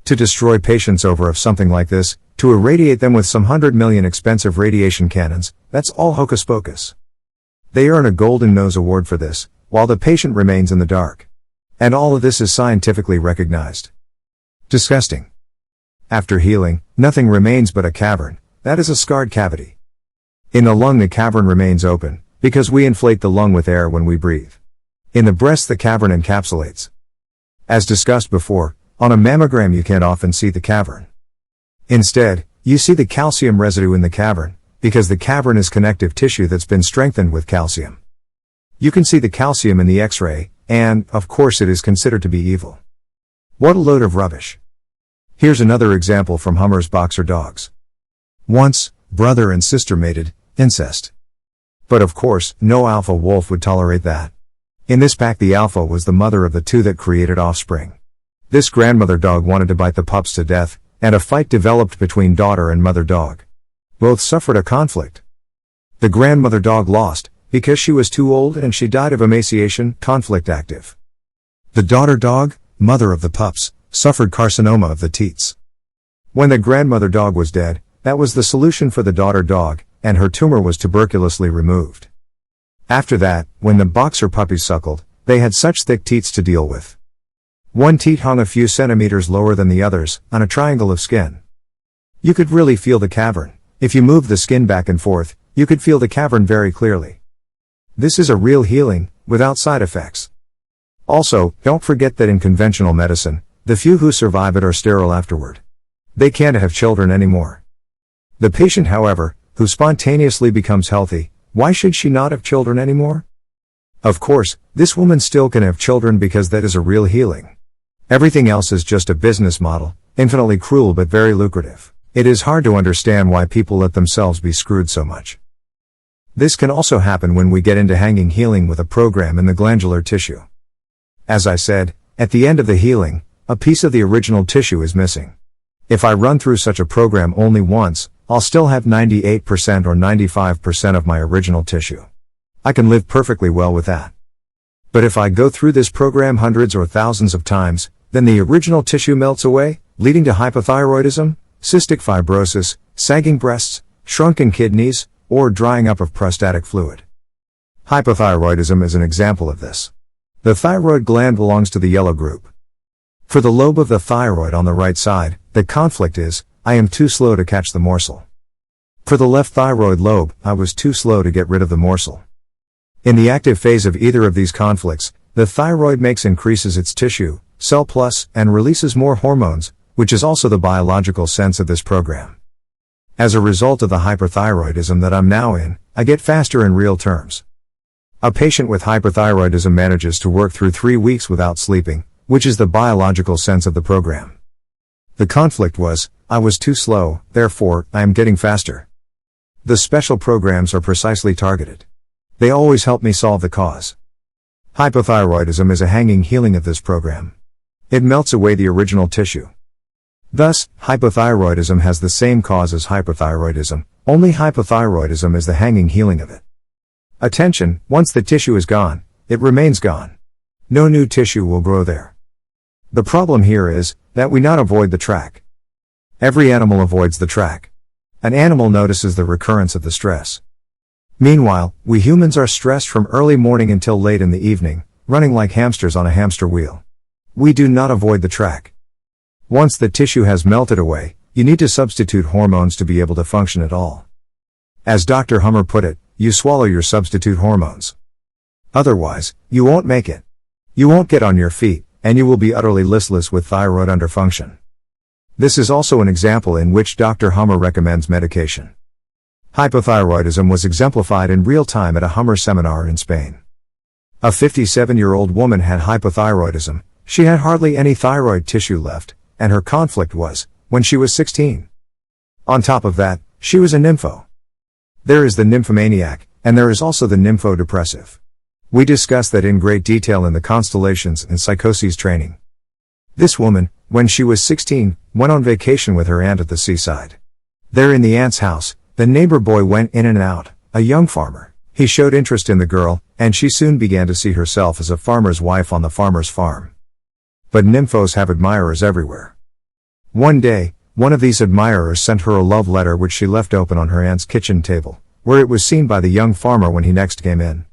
To destroy patients over of something like this, to irradiate them with some 100 million expensive radiation cannons, that's all hocus pocus. They earn a Golden Nose Award for this, while the patient remains in the dark. And all of this is scientifically recognized. Disgusting. After healing, nothing remains but a cavern, that is a scarred cavity. In the lung the cavern remains open, Because we inflate the lung with air when we breathe. In the breast the cavern encapsulates. As discussed before, on a mammogram you can't often see the cavern. Instead, you see the calcium residue in the cavern, because the cavern is connective tissue that's been strengthened with calcium. You can see the calcium in the X-ray, and, of course, it is considered to be evil. What a load of rubbish. Here's another example from Hummer's boxer dogs. Once, brother and sister mated, incest. But of course, no alpha wolf would tolerate that. In this pack the alpha was the mother of the two that created offspring. This grandmother dog wanted to bite the pups to death, and a fight developed between daughter and mother dog. Both suffered a conflict. The grandmother dog lost, because she was too old and she died of emaciation, conflict active. The daughter dog, mother of the pups, suffered carcinoma of the teats. When the grandmother dog was dead, that was the solution for the daughter dog, and her tumor was tuberculously removed. After that, when the boxer puppies suckled, they had such thick teats to deal with. One teat hung a few centimeters lower than the others, on a triangle of skin. You could really feel the cavern. If you moved the skin back and forth, you could feel the cavern very clearly. This is a real healing, without side effects. Also, don't forget that in conventional medicine, the few who survive it are sterile afterward. They can't have children anymore. The patient, however, who spontaneously becomes healthy, why should she not have children anymore? Of course, this woman still can have children because that is a real healing. Everything else is just a business model, infinitely cruel but very lucrative. It is hard to understand why people let themselves be screwed so much. This can also happen when we get into hanging healing with a program in the glandular tissue. As I said, at the end of the healing, a piece of the original tissue is missing. If I run through such a program only once, I'll still have 98% or 95% of my original tissue. I can live perfectly well with that. But if I go through this program hundreds or thousands of times, then the original tissue melts away, leading to hypothyroidism, cystic fibrosis, sagging breasts, shrunken kidneys, or drying up of prostatic fluid. Hypothyroidism is an example of this. The thyroid gland belongs to the yellow group. For the lobe of the thyroid on the right side, the conflict is, I am too slow to catch the morsel. For the left thyroid lobe, I was too slow to get rid of the morsel. In the active phase of either of these conflicts, the thyroid increases its tissue, cell plus, and releases more hormones, which is also the biological sense of this program. As a result of the hyperthyroidism that I'm now in, I get faster in real terms. A patient with hyperthyroidism manages to work through 3 weeks without sleeping, which is the biological sense of the program. The conflict was, I was too slow, therefore, I am getting faster. The special programs are precisely targeted. They always help me solve the cause. Hypothyroidism is a hanging healing of this program. It melts away the original tissue. Thus, hypothyroidism has the same cause as hyperthyroidism, only hypothyroidism is the hanging healing of it. Attention, once the tissue is gone, it remains gone. No new tissue will grow there. The problem here is, that we not avoid the track. Every animal avoids the track. An animal notices the recurrence of the stress. Meanwhile, we humans are stressed from early morning until late in the evening, running like hamsters on a hamster wheel. We do not avoid the track. Once the tissue has melted away, you need to substitute hormones to be able to function at all. As Dr. Hummer put it, you swallow your substitute hormones. Otherwise, you won't make it. You won't get on your feet, and you will be utterly listless with thyroid underfunction. This is also an example in which Dr. Hummer recommends medication. Hypothyroidism was exemplified in real time at a Hummer seminar in Spain. A 57-year-old woman had hypothyroidism. She had hardly any thyroid tissue left, and her conflict was, when she was 16. On top of that, she was a nympho. There is the nymphomaniac, and there is also the nymphodepressive. We discussed that in great detail in the constellations and psychoses training. This woman, when she was 16, went on vacation with her aunt at the seaside. There in the aunt's house, the neighbor boy went in and out, a young farmer. He showed interest in the girl, and she soon began to see herself as a farmer's wife on the farmer's farm. But nymphos have admirers everywhere. One day, one of these admirers sent her a love letter which she left open on her aunt's kitchen table, where it was seen by the young farmer when he next came in.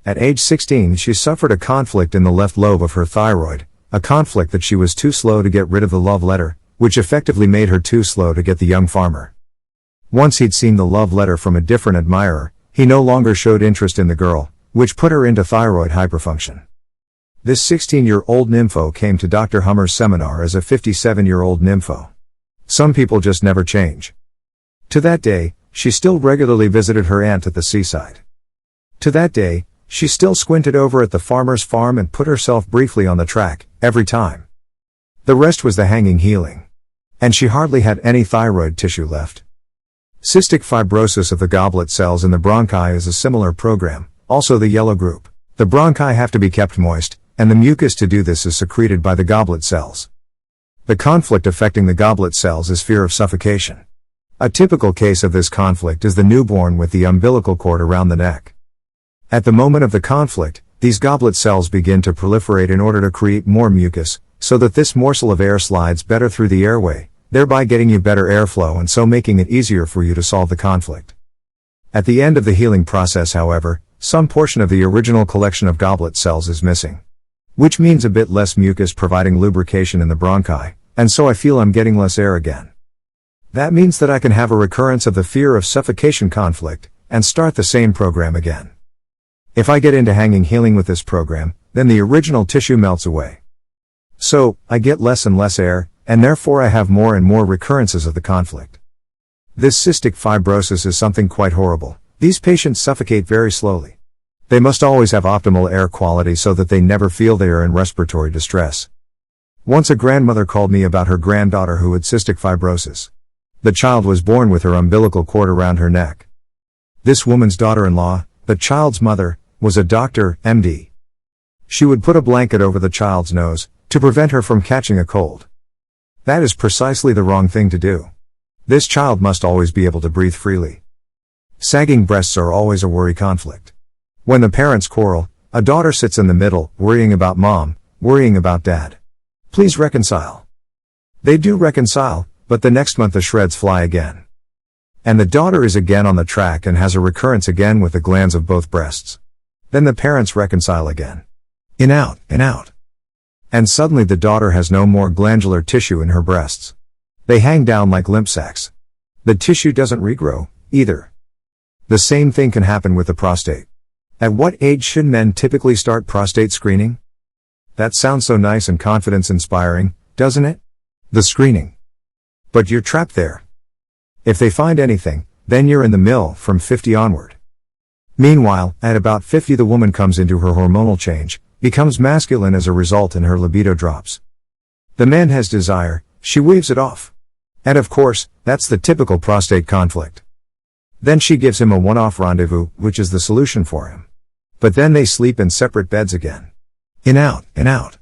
At age 16 she suffered a conflict in the left lobe of her thyroid, a conflict that she was too slow to get rid of the love letter, which effectively made her too slow to get the young farmer. Once he'd seen the love letter from a different admirer, He no longer showed interest in the girl, which put her into thyroid hyperfunction. This 16-year-old nympho came to Dr. Hummer's seminar as a 57-year-old nympho. Some people just never change. To that day, she still regularly visited her aunt at the seaside. To that day, she still squinted over at the farmer's farm and put herself briefly on the track, every time. The rest was the hanging healing. And she hardly had any thyroid tissue left. Cystic fibrosis of the goblet cells in the bronchi is a similar program, also the yellow group. The bronchi have to be kept moist, and the mucus to do this is secreted by the goblet cells. The conflict affecting the goblet cells is fear of suffocation. A typical case of this conflict is the newborn with the umbilical cord around the neck. At the moment of the conflict, these goblet cells begin to proliferate in order to create more mucus, so that this morsel of air slides better through the airway, thereby getting you better airflow and so making it easier for you to solve the conflict. At the end of the healing process, however, some portion of the original collection of goblet cells is missing. Which means a bit less mucus providing lubrication in the bronchi, and so I feel I'm getting less air again. That means that I can have a recurrence of the fear of suffocation conflict, and start the same program again. If I get into hanging healing with this program, then the original tissue melts away. So, I get less and less air, and therefore I have more and more recurrences of the conflict. This cystic fibrosis is something quite horrible. These patients suffocate very slowly. They must always have optimal air quality so that they never feel they are in respiratory distress. Once a grandmother called me about her granddaughter who had cystic fibrosis. The child was born with her umbilical cord around her neck. This woman's daughter-in-law, the child's mother, was a doctor, MD. She would put a blanket over the child's nose, to prevent her from catching a cold. That is precisely the wrong thing to do. This child must always be able to breathe freely. Sagging breasts are always a worry conflict. When the parents quarrel, a daughter sits in the middle, worrying about mom, worrying about dad. Please reconcile. They do reconcile, but the next month the shreds fly again. And the daughter is again on the track and has a recurrence again with the glands of both breasts. Then the parents reconcile again. In out, in out. And suddenly the daughter has no more glandular tissue in her breasts. They hang down like lymph sacs. The tissue doesn't regrow, either. The same thing can happen with the prostate. At what age should men typically start prostate screening? That sounds so nice and confidence-inspiring, doesn't it? The screening. But you're trapped there. If they find anything, then you're in the mill from 50 onward. Meanwhile, at about 50 the woman comes into her hormonal change, becomes masculine as a result and her libido drops. The man has desire, she waves it off. And of course, that's the typical prostate conflict. Then she gives him a one-off rendezvous, which is the solution for him. But then they sleep in separate beds again. In out, in out.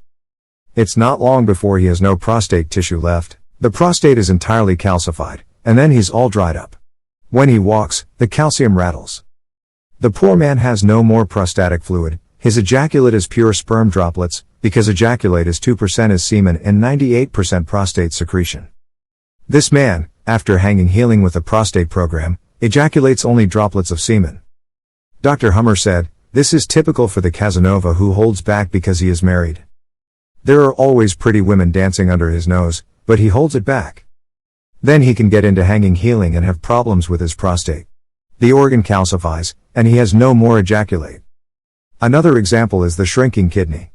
It's not long before he has no prostate tissue left. The prostate is entirely calcified, and then he's all dried up. When he walks, the calcium rattles. The poor man has no more prostatic fluid, his ejaculate is pure sperm droplets, because ejaculate is 2% is semen and 98% prostate secretion. This man, after hanging healing with the prostate program, ejaculates only droplets of semen. Dr. Hummer said, this is typical for the Casanova who holds back because he is married. There are always pretty women dancing under his nose, but he holds it back. Then he can get into hanging healing and have problems with his prostate. The organ calcifies, and he has no more ejaculate. Another example is the shrinking kidney.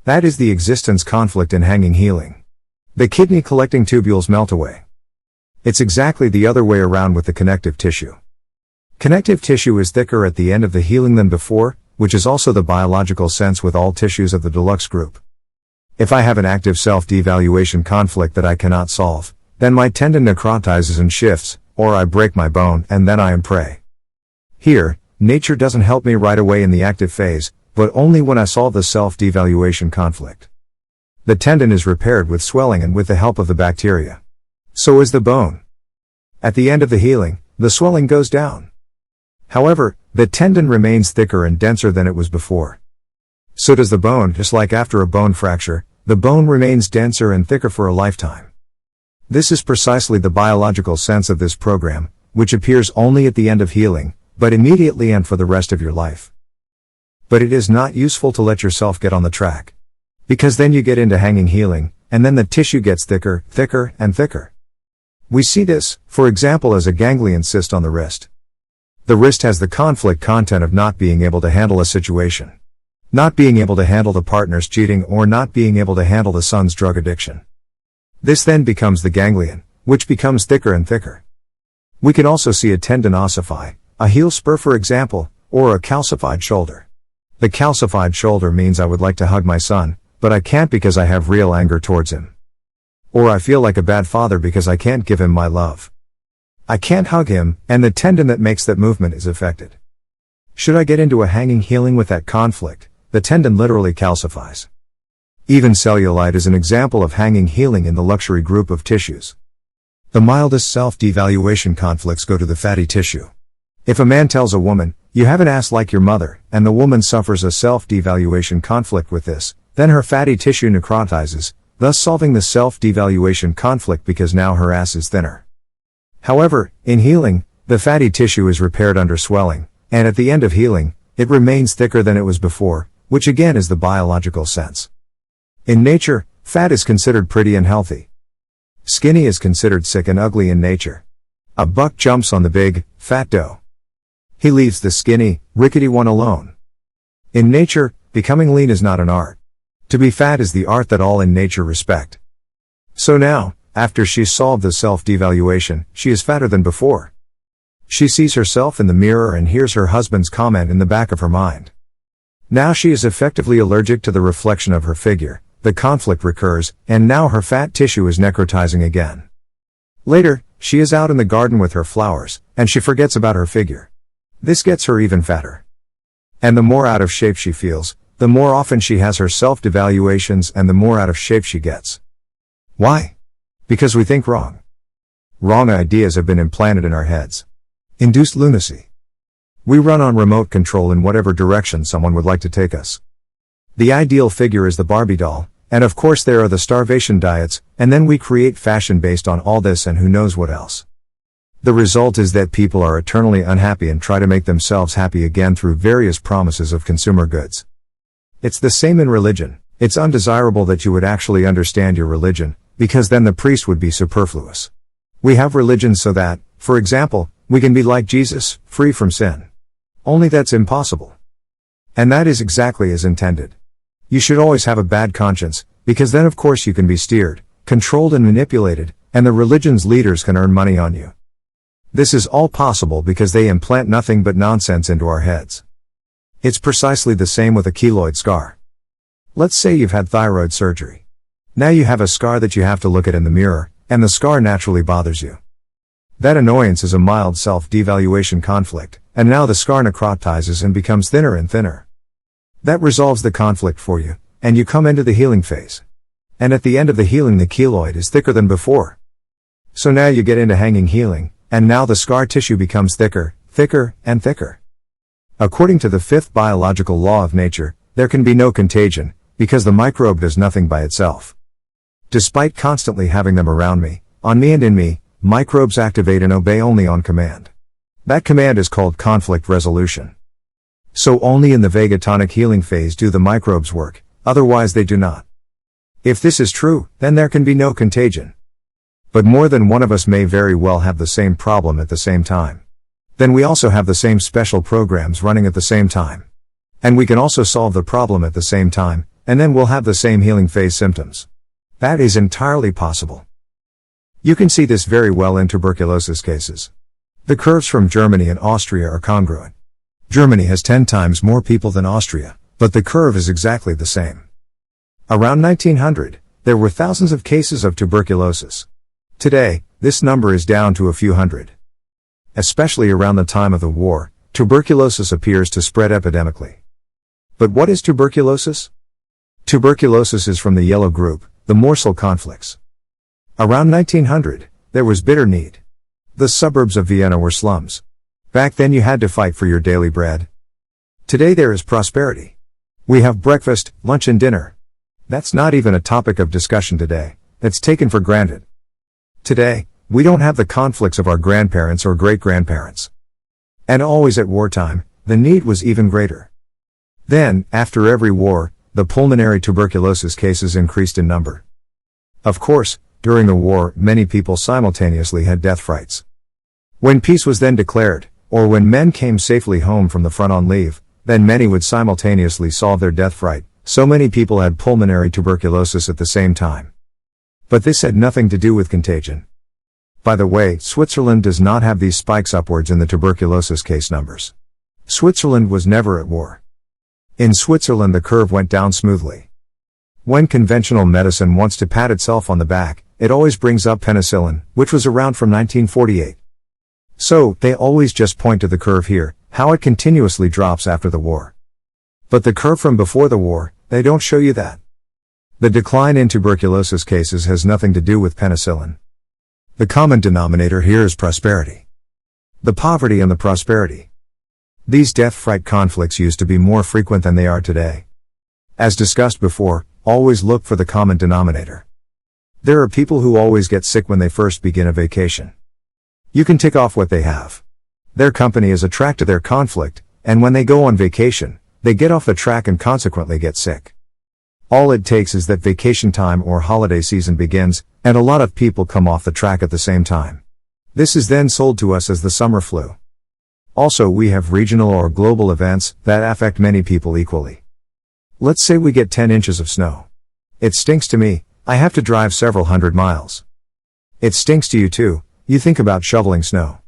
That is the existence conflict in hanging healing. The kidney collecting tubules melt away. It's exactly the other way around with the connective tissue. Connective tissue is thicker at the end of the healing than before, which is also the biological sense with all tissues of the deluxe group. If I have an active self-devaluation conflict that I cannot solve, then my tendon necrotizes and shifts, or I break my bone, and then I am prey. Here, nature doesn't help me right away in the active phase, but only when I solve the self-devaluation conflict. The tendon is repaired with swelling and with the help of the bacteria. So is the bone. At the end of the healing, the swelling goes down. However, the tendon remains thicker and denser than it was before. So does the bone. Just like after a bone fracture, the bone remains denser and thicker for a lifetime. This is precisely the biological sense of this program, which appears only at the end of healing, but immediately and for the rest of your life. But it is not useful to let yourself get on the track. Because then you get into hanging healing, and then the tissue gets thicker, thicker, and thicker. We see this, for example, as a ganglion cyst on the wrist. The wrist has the conflict content of not being able to handle a situation. Not being able to handle the partner's cheating or not being able to handle the son's drug addiction. This then becomes the ganglion, which becomes thicker and thicker. We can also see a tendon ossify, a heel spur for example, or a calcified shoulder. The calcified shoulder means I would like to hug my son, but I can't because I have real anger towards him. Or I feel like a bad father because I can't give him my love. I can't hug him, and the tendon that makes that movement is affected. Should I get into a hanging healing with that conflict, the tendon literally calcifies. Even cellulite is an example of hanging healing in the luxury group of tissues. The mildest self-devaluation conflicts go to the fatty tissue. If a man tells a woman, "You have an ass like your mother," and the woman suffers a self-devaluation conflict with this, then her fatty tissue necrotizes, thus solving the self-devaluation conflict because now her ass is thinner. However, in healing, the fatty tissue is repaired under swelling, and at the end of healing, it remains thicker than it was before, which again is the biological sense. In nature, fat is considered pretty and healthy. Skinny is considered sick and ugly in nature. A buck jumps on the big, fat doe. He leaves the skinny, rickety one alone. In nature, becoming lean is not an art. To be fat is the art that all in nature respect. So now, after she's solved the self-devaluation, she is fatter than before. She sees herself in the mirror and hears her husband's comment in the back of her mind. Now she is effectively allergic to the reflection of her figure, the conflict recurs, and now her fat tissue is necrotizing again. Later, she is out in the garden with her flowers, and she forgets about her figure. This gets her even fatter. And the more out of shape she feels, the more often she has her self-devaluations and the more out of shape she gets. Why? Because we think wrong. Wrong ideas have been implanted in our heads. Induced lunacy. We run on remote control in whatever direction someone would like to take us. The ideal figure is the Barbie doll, and of course there are the starvation diets, and then we create fashion based on all this and who knows what else. The result is that people are eternally unhappy and try to make themselves happy again through various promises of consumer goods. It's the same in religion. It's undesirable that you would actually understand your religion, because then the priest would be superfluous. We have religion so that, for example, we can be like Jesus, free from sin. Only that's impossible. And that is exactly as intended. You should always have a bad conscience, because then of course you can be steered, controlled and manipulated, and the religion's leaders can earn money on you. This is all possible because they implant nothing but nonsense into our heads. It's precisely the same with a keloid scar. Let's say you've had thyroid surgery. Now you have a scar that you have to look at in the mirror, and the scar naturally bothers you. That annoyance is a mild self-devaluation conflict, and now the scar necrotizes and becomes thinner and thinner. That resolves the conflict for you, and you come into the healing phase. And at the end of the healing the keloid is thicker than before. So now you get into hanging healing, and now the scar tissue becomes thicker, thicker, and thicker. According to the fifth biological law of nature, there can be no contagion, because the microbe does nothing by itself. Despite constantly having them around me, on me and in me, microbes activate and obey only on command. That command is called conflict resolution. So only in the vagatonic healing phase do the microbes work, otherwise they do not. If this is true, then there can be no contagion. But more than one of us may very well have the same problem at the same time. Then we also have the same special programs running at the same time. And we can also solve the problem at the same time, and then we'll have the same healing phase symptoms. That is entirely possible. You can see this very well in tuberculosis cases. The curves from Germany and Austria are congruent. Germany has 10 times more people than Austria, but the curve is exactly the same. Around 1900, there were thousands of cases of tuberculosis. Today, this number is down to a few hundred. Especially around the time of the war, tuberculosis appears to spread epidemically. But what is tuberculosis? Tuberculosis is from the yellow group, the morsel conflicts. Around 1900, there was bitter need. The suburbs of Vienna were slums. Back then you had to fight for your daily bread. Today there is prosperity. We have breakfast, lunch and dinner. That's not even a topic of discussion today. That's taken for granted. Today, we don't have the conflicts of our grandparents or great-grandparents. And always at wartime, the need was even greater. Then, after every war, the pulmonary tuberculosis cases increased in number. Of course, during the war, many people simultaneously had death frights. When peace was then declared, or when men came safely home from the front on leave, then many would simultaneously solve their death fright. So many people had pulmonary tuberculosis at the same time. But this had nothing to do with contagion. By the way, Switzerland does not have these spikes upwards in the tuberculosis case numbers. Switzerland was never at war. In Switzerland the curve went down smoothly. When conventional medicine wants to pat itself on the back, it always brings up penicillin, which was around from 1948. So, they always just point to the curve here, how it continuously drops after the war. But the curve from before the war, they don't show you that. The decline in tuberculosis cases has nothing to do with penicillin. The common denominator here is prosperity. The poverty and the prosperity. These death fright conflicts used to be more frequent than they are today. As discussed before, always look for the common denominator. There are people who always get sick when they first begin a vacation. You can tick off what they have. Their company is a track to their conflict, and when they go on vacation, they get off the track and consequently get sick. All it takes is that vacation time or holiday season begins, and a lot of people come off the track at the same time. This is then sold to us as the summer flu. Also, we have regional or global events that affect many people equally. Let's say we get 10 inches of snow. It stinks to me, I have to drive several hundred miles. It stinks to you too, you think about shoveling snow.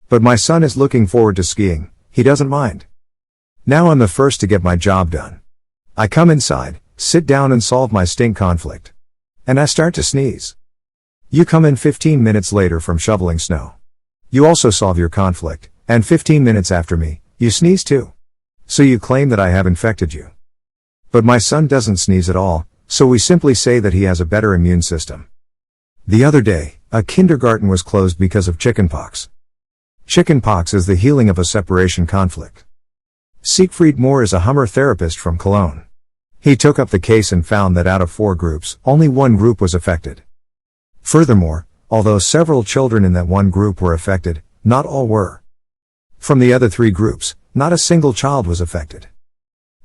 But my son is looking forward to skiing, he doesn't mind. Now I'm the first to get my job done. I come inside, sit down and solve my stink conflict. And I start to sneeze. You come in 15 minutes later from shoveling snow. You also solve your conflict, and 15 minutes after me, you sneeze too. So you claim that I have infected you. But my son doesn't sneeze at all, so we simply say that he has a better immune system. The other day, a kindergarten was closed because of chickenpox. Chickenpox is the healing of a separation conflict. Siegfried Moore is a Hummer therapist from Cologne. He took up the case and found that out of 4 groups, only 1 group was affected. Furthermore, although several children in that one group were affected, not all were. From the other 3 groups, not a single child was affected.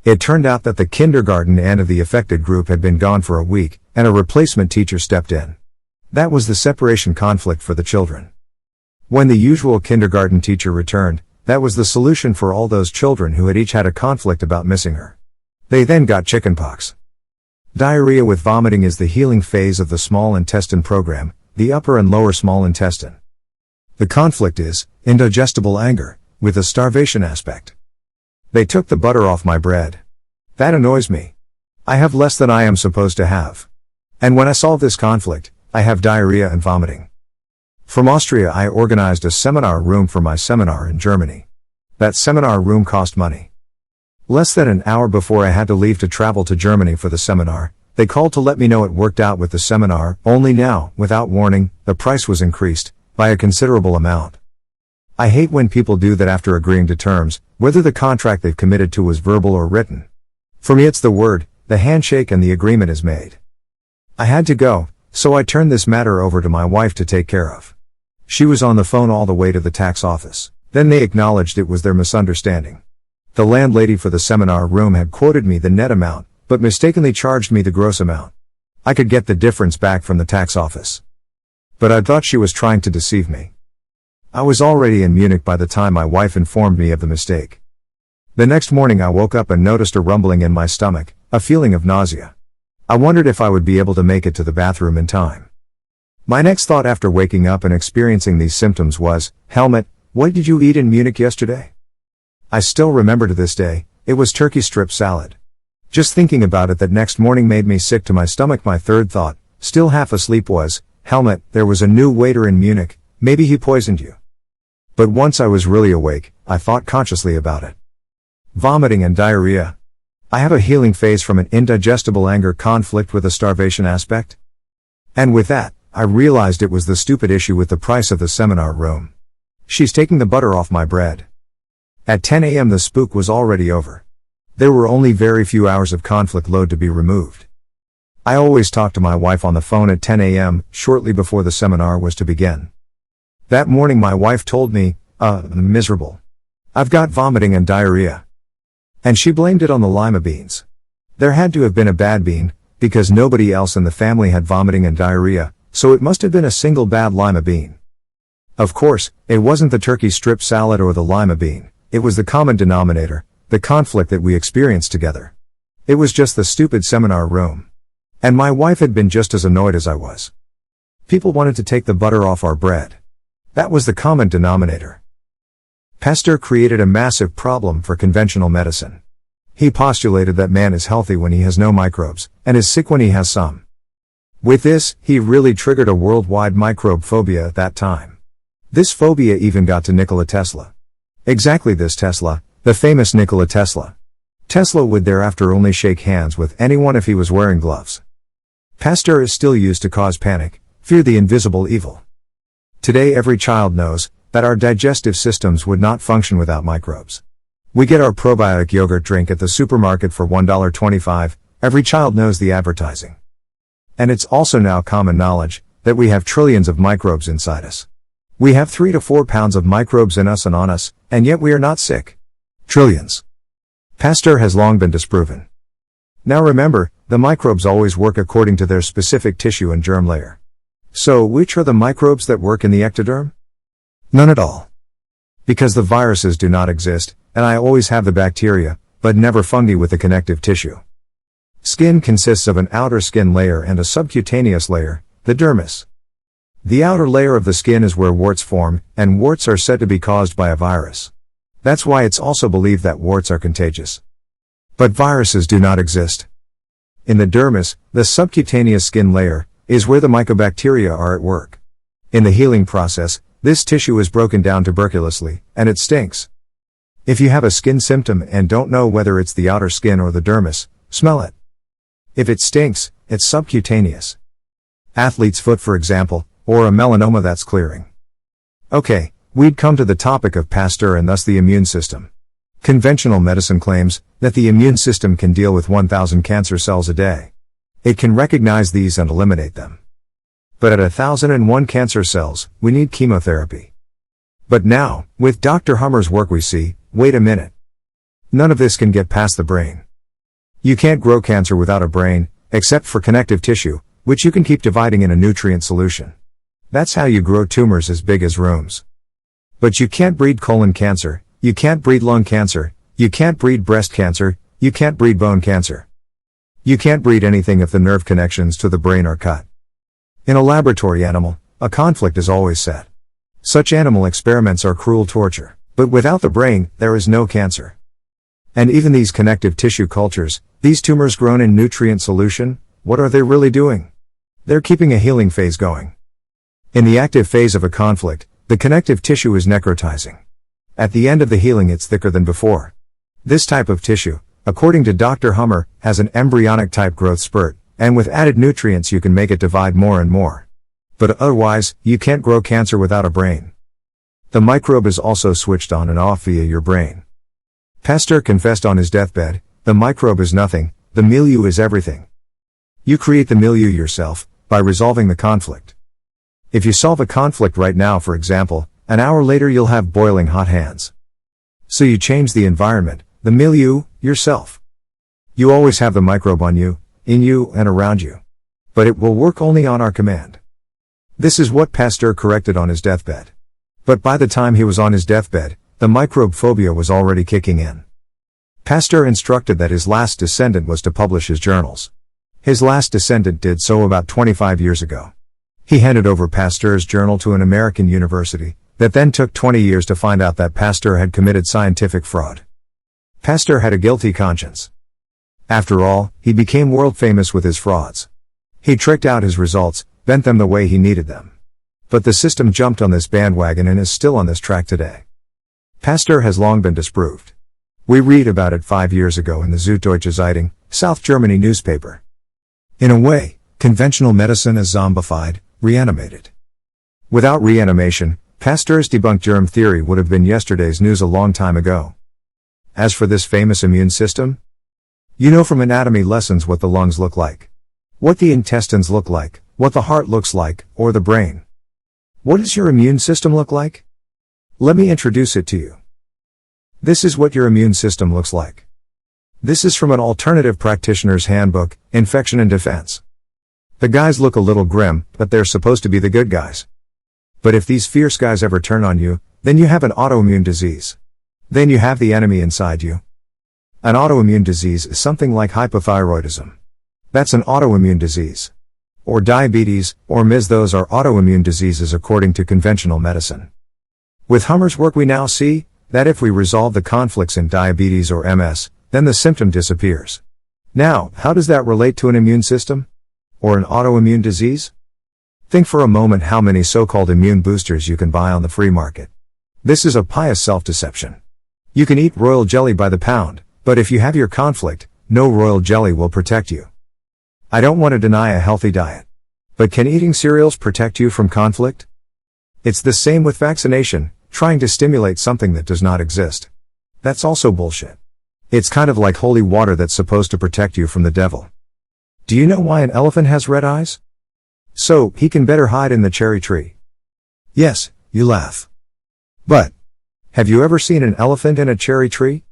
It turned out that the kindergarten end of the affected group had been gone for a week, and a replacement teacher stepped in. That was the separation conflict for the children. When the usual kindergarten teacher returned, that was the solution for all those children who had each had a conflict about missing her. They then got chickenpox. Diarrhea with vomiting is the healing phase of the small intestine program, the upper and lower small intestine. The conflict is indigestible anger, with a starvation aspect. They took the butter off my bread. That annoys me. I have less than I am supposed to have. And when I solve this conflict, I have diarrhea and vomiting. From Austria I organized a seminar room for my seminar in Germany. That seminar room cost money. Less than an hour before I had to leave to travel to Germany for the seminar, they called to let me know it worked out with the seminar, only now, without warning, the price was increased, by a considerable amount. I hate when people do that after agreeing to terms, whether the contract they've committed to was verbal or written. For me it's the word, the handshake and the agreement is made. I had to go, so I turned this matter over to my wife to take care of. She was on the phone all the way to the tax office. Then they acknowledged it was their misunderstanding. The landlady for the seminar room had quoted me the net amount, but mistakenly charged me the gross amount. I could get the difference back from the tax office. But I thought she was trying to deceive me. I was already in Munich by the time my wife informed me of the mistake. The next morning I woke up and noticed a rumbling in my stomach, a feeling of nausea. I wondered if I would be able to make it to the bathroom in time. My next thought after waking up and experiencing these symptoms was, Helmut, what did you eat in Munich yesterday? I still remember to this day, it was turkey strip salad. Just thinking about it that next morning made me sick to my stomach. My third thought, still half asleep, was, Helmut, there was a new waiter in Munich, maybe he poisoned you. But once I was really awake, I thought consciously about it. Vomiting and diarrhea. I have a healing phase from an indigestible anger conflict with a starvation aspect. And with that, I realized it was the stupid issue with the price of the seminar room. She's taking the butter off my bread. At 10 a.m. the spook was already over. There were only very few hours of conflict load to be removed. I always talked to my wife on the phone at 10 a.m., shortly before the seminar was to begin. That morning my wife told me, miserable. I've got vomiting and diarrhea. And she blamed it on the lima beans. There had to have been a bad bean, because nobody else in the family had vomiting and diarrhea, so it must have been a single bad lima bean. Of course, it wasn't the turkey strip salad or the lima bean, it was the common denominator, the conflict that we experienced together. It was just the stupid seminar room. And my wife had been just as annoyed as I was. People wanted to take the butter off our bread. That was the common denominator. Pasteur created a massive problem for conventional medicine. He postulated that man is healthy when he has no microbes, and is sick when he has some. With this, he really triggered a worldwide microbe phobia at that time. This phobia even got to Nikola Tesla. Exactly this Tesla, the famous Nikola Tesla. Tesla would thereafter only shake hands with anyone if he was wearing gloves. Pasteur is still used to cause panic, fear the invisible evil. Today every child knows that our digestive systems would not function without microbes. We get our probiotic yogurt drink at the supermarket for $1.25, every child knows the advertising. And it's also now common knowledge that we have trillions of microbes inside us. We have 3 to 4 pounds of microbes in us and on us, and yet we are not sick. Trillions. Pasteur has long been disproven. Now remember, the microbes always work according to their specific tissue and germ layer. So, which are the microbes that work in the ectoderm? None at all. Because the viruses do not exist, and I always have the bacteria, but never fungi with the connective tissue. Skin consists of an outer skin layer and a subcutaneous layer, the dermis. The outer layer of the skin is where warts form, and warts are said to be caused by a virus. That's why it's also believed that warts are contagious. But viruses do not exist. In the dermis, the subcutaneous skin layer, is where the mycobacteria are at work. In the healing process, this tissue is broken down tuberculously, and it stinks. If you have a skin symptom and don't know whether it's the outer skin or the dermis, smell it. If it stinks, it's subcutaneous. Athlete's foot, for example, or a melanoma that's clearing. Okay, we'd come to the topic of Pasteur and thus the immune system. Conventional medicine claims that the immune system can deal with 1,000 cancer cells a day. It can recognize these and eliminate them. But at 1,001 cancer cells, we need chemotherapy. But now, with Dr. Hummer's work we see, wait a minute. None of this can get past the brain. You can't grow cancer without a brain, except for connective tissue, which you can keep dividing in a nutrient solution. That's how you grow tumors as big as rooms. But you can't breed colon cancer, you can't breed lung cancer, you can't breed breast cancer, you can't breed bone cancer. You can't breed anything if the nerve connections to the brain are cut. In a laboratory animal, a conflict is always set. Such animal experiments are cruel torture, but without the brain, there is no cancer. And even these connective tissue cultures, these tumors grown in nutrient solution, what are they really doing? They're keeping a healing phase going. In the active phase of a conflict, the connective tissue is necrotizing. At the end of the healing it's thicker than before. This type of tissue, according to Dr. Hummer, has an embryonic type growth spurt, and with added nutrients you can make it divide more and more. But otherwise, you can't grow cancer without a brain. The microbe is also switched on and off via your brain. Pasteur confessed on his deathbed, the microbe is nothing, the milieu is everything. You create the milieu yourself, by resolving the conflict. If you solve a conflict right now, for example, an hour later you'll have boiling hot hands. So you change the environment, the milieu, yourself. You always have the microbe on you, in you and around you. But it will work only on our command. This is what Pasteur corrected on his deathbed. But by the time he was on his deathbed, the microbe phobia was already kicking in. Pasteur instructed that his last descendant was to publish his journals. His last descendant did so about 25 years ago. He handed over Pasteur's journal to an American university, that then took 20 years to find out that Pasteur had committed scientific fraud. Pasteur had a guilty conscience. After all, he became world famous with his frauds. He tricked out his results, bent them the way he needed them. But the system jumped on this bandwagon and is still on this track today. Pasteur has long been disproved. We read about it 5 years ago in the Süddeutsche Zeitung, South Germany newspaper. In a way, conventional medicine is zombified, reanimated. Without reanimation, Pasteur's debunked germ theory would have been yesterday's news a long time ago. As for this famous immune system, you know from anatomy lessons what the lungs look like, what the intestines look like, what the heart looks like, or the brain. What does your immune system look like? Let me introduce it to you. This is what your immune system looks like. This is from an alternative practitioner's handbook, Infection and Defense. The guys look a little grim, but they're supposed to be the good guys. But if these fierce guys ever turn on you, then you have an autoimmune disease. Then you have the enemy inside you. An autoimmune disease is something like hypothyroidism. That's an autoimmune disease. Or diabetes, or MS. Those are autoimmune diseases according to conventional medicine. With Hummer's work we now see that if we resolve the conflicts in diabetes or MS, then the symptom disappears. Now, how does that relate to an immune system? Or an autoimmune disease? Think for a moment how many so-called immune boosters you can buy on the free market. This is a pious self-deception. You can eat royal jelly by the pound, but if you have your conflict, no royal jelly will protect you. I don't want to deny a healthy diet. But can eating cereals protect you from conflict? It's the same with vaccination, trying to stimulate something that does not exist. That's also bullshit. It's kind of like holy water that's supposed to protect you from the devil. Do you know why an elephant has red eyes? So he can better hide in the cherry tree. Yes, you laugh. But have you ever seen an elephant in a cherry tree?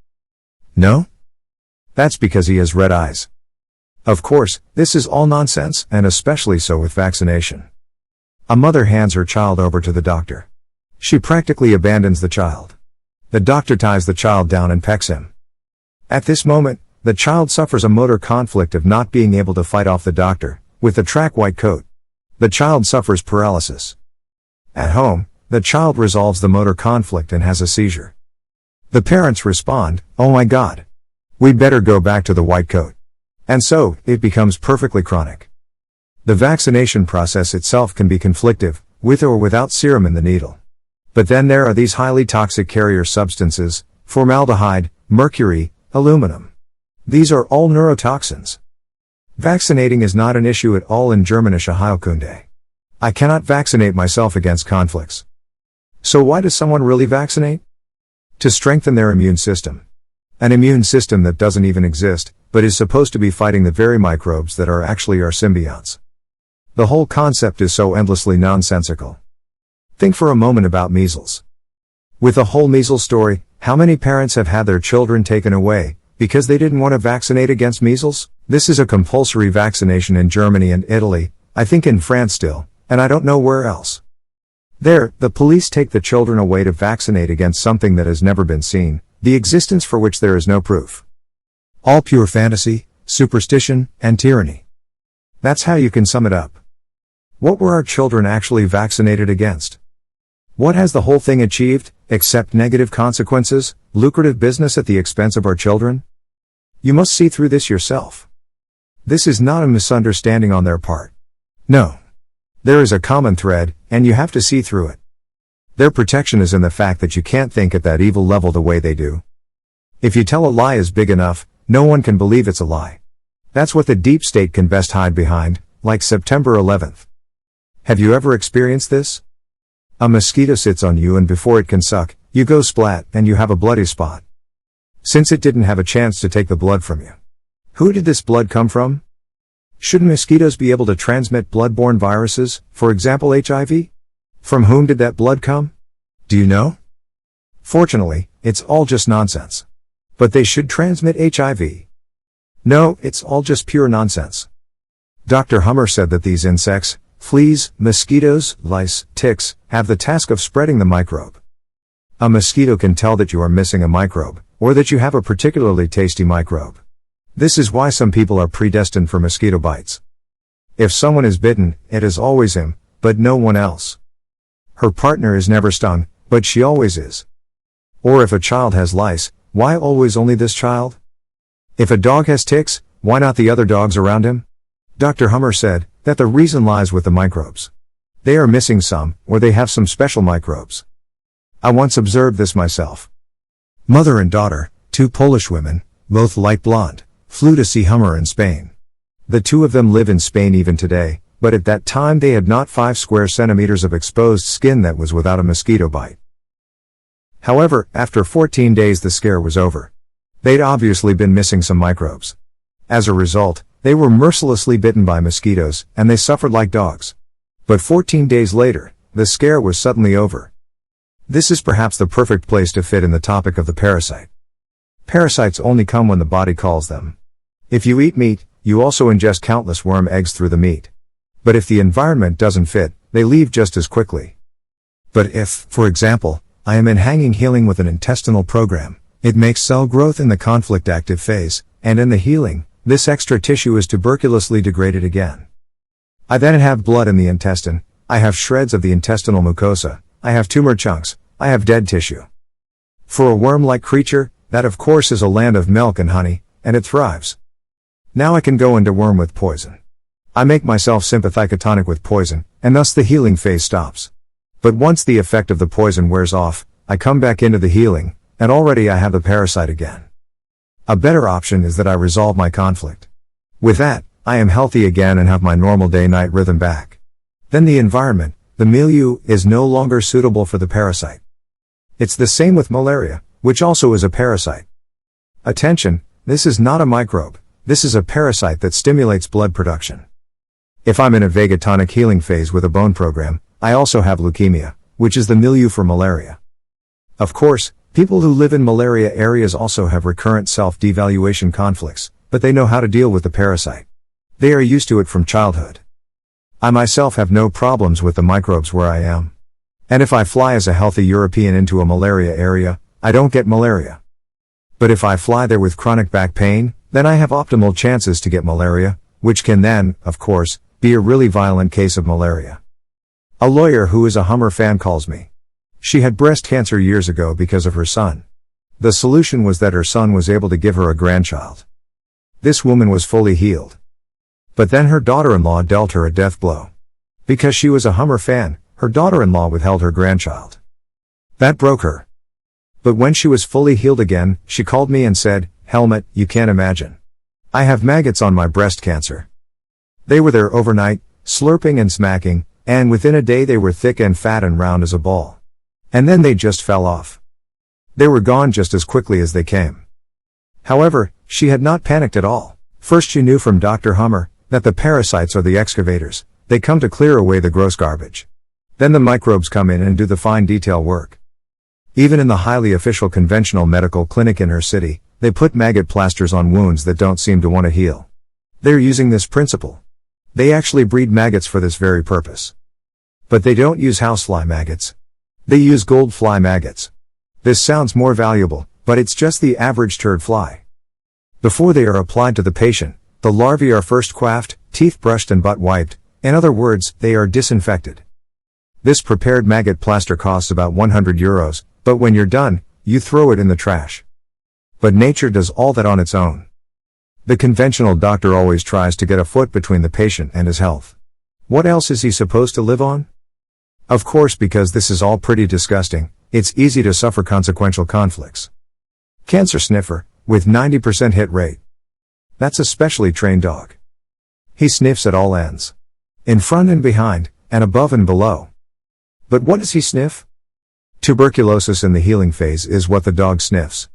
No? That's because he has red eyes. Of course, this is all nonsense, and especially so with vaccination. A mother hands her child over to the doctor. She practically abandons the child. The doctor ties the child down and pecks him. At this moment, the child suffers a motor conflict of not being able to fight off the doctor, with the track white coat. The child suffers paralysis. At home, the child resolves the motor conflict and has a seizure. The parents respond, "Oh my God. We'd better go back to the white coat." And so, it becomes perfectly chronic. The vaccination process itself can be conflictive, with or without serum in the needle. But then there are these highly toxic carrier substances, formaldehyde, mercury, aluminum. These are all neurotoxins. Vaccinating is not an issue at all in Germanische Heilkunde. I cannot vaccinate myself against conflicts. So why does someone really vaccinate? To strengthen their immune system. An immune system that doesn't even exist, but is supposed to be fighting the very microbes that are actually our symbionts. The whole concept is so endlessly nonsensical. Think for a moment about measles. With the whole measles story, how many parents have had their children taken away because they didn't want to vaccinate against measles? This is a compulsory vaccination in Germany and Italy, I think in France still, and I don't know where else. There, the police take the children away to vaccinate against something that has never been seen, the existence for which there is no proof. All pure fantasy, superstition, and tyranny. That's how you can sum it up. What were our children actually vaccinated against? What has the whole thing achieved, except negative consequences, lucrative business at the expense of our children? You must see through this yourself. This is not a misunderstanding on their part. No. There is a common thread, and you have to see through it. Their protection is in the fact that you can't think at that evil level the way they do. If you tell a lie is big enough, no one can believe it's a lie. That's what the deep state can best hide behind, like September 11th. Have you ever experienced this? A mosquito sits on you and before it can suck, you go splat and you have a bloody spot. Since it didn't have a chance to take the blood from you. Who did this blood come from? Shouldn't mosquitoes be able to transmit blood-borne viruses, for example HIV? From whom did that blood come? Do you know? Fortunately, it's all just nonsense. But they should transmit HIV. No, it's all just pure nonsense. Dr. Hummer said that these insects, fleas, mosquitoes, lice, ticks, have the task of spreading the microbe. A mosquito can tell that you are missing a microbe, or that you have a particularly tasty microbe. This is why some people are predestined for mosquito bites. If someone is bitten, it is always him, but no one else. Her partner is never stung, but she always is. Or if a child has lice, why always only this child? If a dog has ticks, why not the other dogs around him? Dr. Hummer said that the reason lies with the microbes. They are missing some, or they have some special microbes. I once observed this myself. Mother and daughter, two Polish women, both light blonde, flew to see Hummer in Spain. The two of them live in Spain even today, but at that time they had not 5 square centimeters of exposed skin that was without a mosquito bite. However, after 14 days the scare was over. They'd obviously been missing some microbes. As a result, they were mercilessly bitten by mosquitoes, and they suffered like dogs. But 14 days later, the scare was suddenly over. This is perhaps the perfect place to fit in the topic of the parasite. Parasites only come when the body calls them. If you eat meat, you also ingest countless worm eggs through the meat. But if the environment doesn't fit, they leave just as quickly. But if, for example, I am in hanging healing with an intestinal program, it makes cell growth in the conflict active phase, and in the healing, this extra tissue is tuberculously degraded again. I then have blood in the intestine, I have shreds of the intestinal mucosa, I have tumor chunks, I have dead tissue. For a worm-like creature, that of course is a land of milk and honey, and it thrives. Now I can go into worm with poison. I make myself sympathicotonic with poison, and thus the healing phase stops. But once the effect of the poison wears off, I come back into the healing, and already I have the parasite again. A better option is that I resolve my conflict. With that, I am healthy again and have my normal day-night rhythm back. Then the environment, the milieu, is no longer suitable for the parasite. It's the same with malaria, which also is a parasite. Attention, this is not a microbe, this is a parasite that stimulates blood production. If I'm in a vagatonic healing phase with a bone program, I also have leukemia, which is the milieu for malaria. Of course, people who live in malaria areas also have recurrent self-devaluation conflicts, but they know how to deal with the parasite. They are used to it from childhood. I myself have no problems with the microbes where I am. And if I fly as a healthy European into a malaria area, I don't get malaria. But if I fly there with chronic back pain, then I have optimal chances to get malaria, which can then, of course, be a really violent case of malaria. A lawyer who is a Hummer fan calls me. She had breast cancer years ago because of her son. The solution was that her son was able to give her a grandchild. This woman was fully healed. But then her daughter-in-law dealt her a death blow. Because she was a Hummer fan, her daughter-in-law withheld her grandchild. That broke her. But when she was fully healed again, she called me and said, "Helmut, you can't imagine. I have maggots on my breast cancer. They were there overnight, slurping and smacking, and within a day they were thick and fat and round as a ball. And then they just fell off. They were gone just as quickly as they came." However, she had not panicked at all. First she knew from Dr. Hummer that the parasites are the excavators, they come to clear away the gross garbage. Then the microbes come in and do the fine detail work. Even in the highly official conventional medical clinic in her city, they put maggot plasters on wounds that don't seem to want to heal. They're using this principle. They actually breed maggots for this very purpose. But they don't use housefly maggots. They use gold fly maggots. This sounds more valuable, but it's just the average turd fly. Before they are applied to the patient, the larvae are first coiffed, teeth brushed and butt wiped, in other words, they are disinfected. This prepared maggot plaster costs about €100, but when you're done, you throw it in the trash. But nature does all that on its own. The conventional doctor always tries to get a foot between the patient and his health. What else is he supposed to live on? Of course, because this is all pretty disgusting, it's easy to suffer consequential conflicts. Cancer sniffer, with 90% hit rate. That's a specially trained dog. He sniffs at all ends. In front and behind, and above and below. But what does he sniff? Tuberculosis in the healing phase is what the dog sniffs.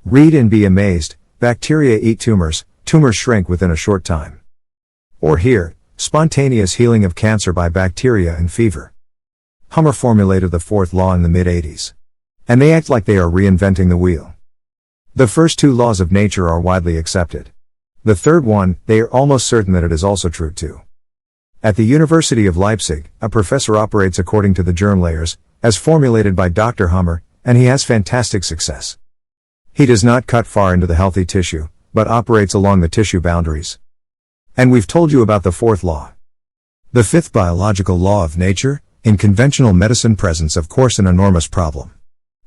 Read and be amazed, bacteria eat tumors, tumors shrink within a short time. Or here, spontaneous healing of cancer by bacteria and fever. Hummer formulated the fourth law in the mid-80s. And they act like they are reinventing the wheel. The first two laws of nature are widely accepted. The third one, they are almost certain that it is also true too. At the University of Leipzig, a professor operates according to the germ layers, as formulated by Dr. Hummer, and he has fantastic success. He does not cut far into the healthy tissue, but operates along the tissue boundaries. And we've told you about the fourth law. The fifth biological law of nature, in conventional medicine presents of course an enormous problem.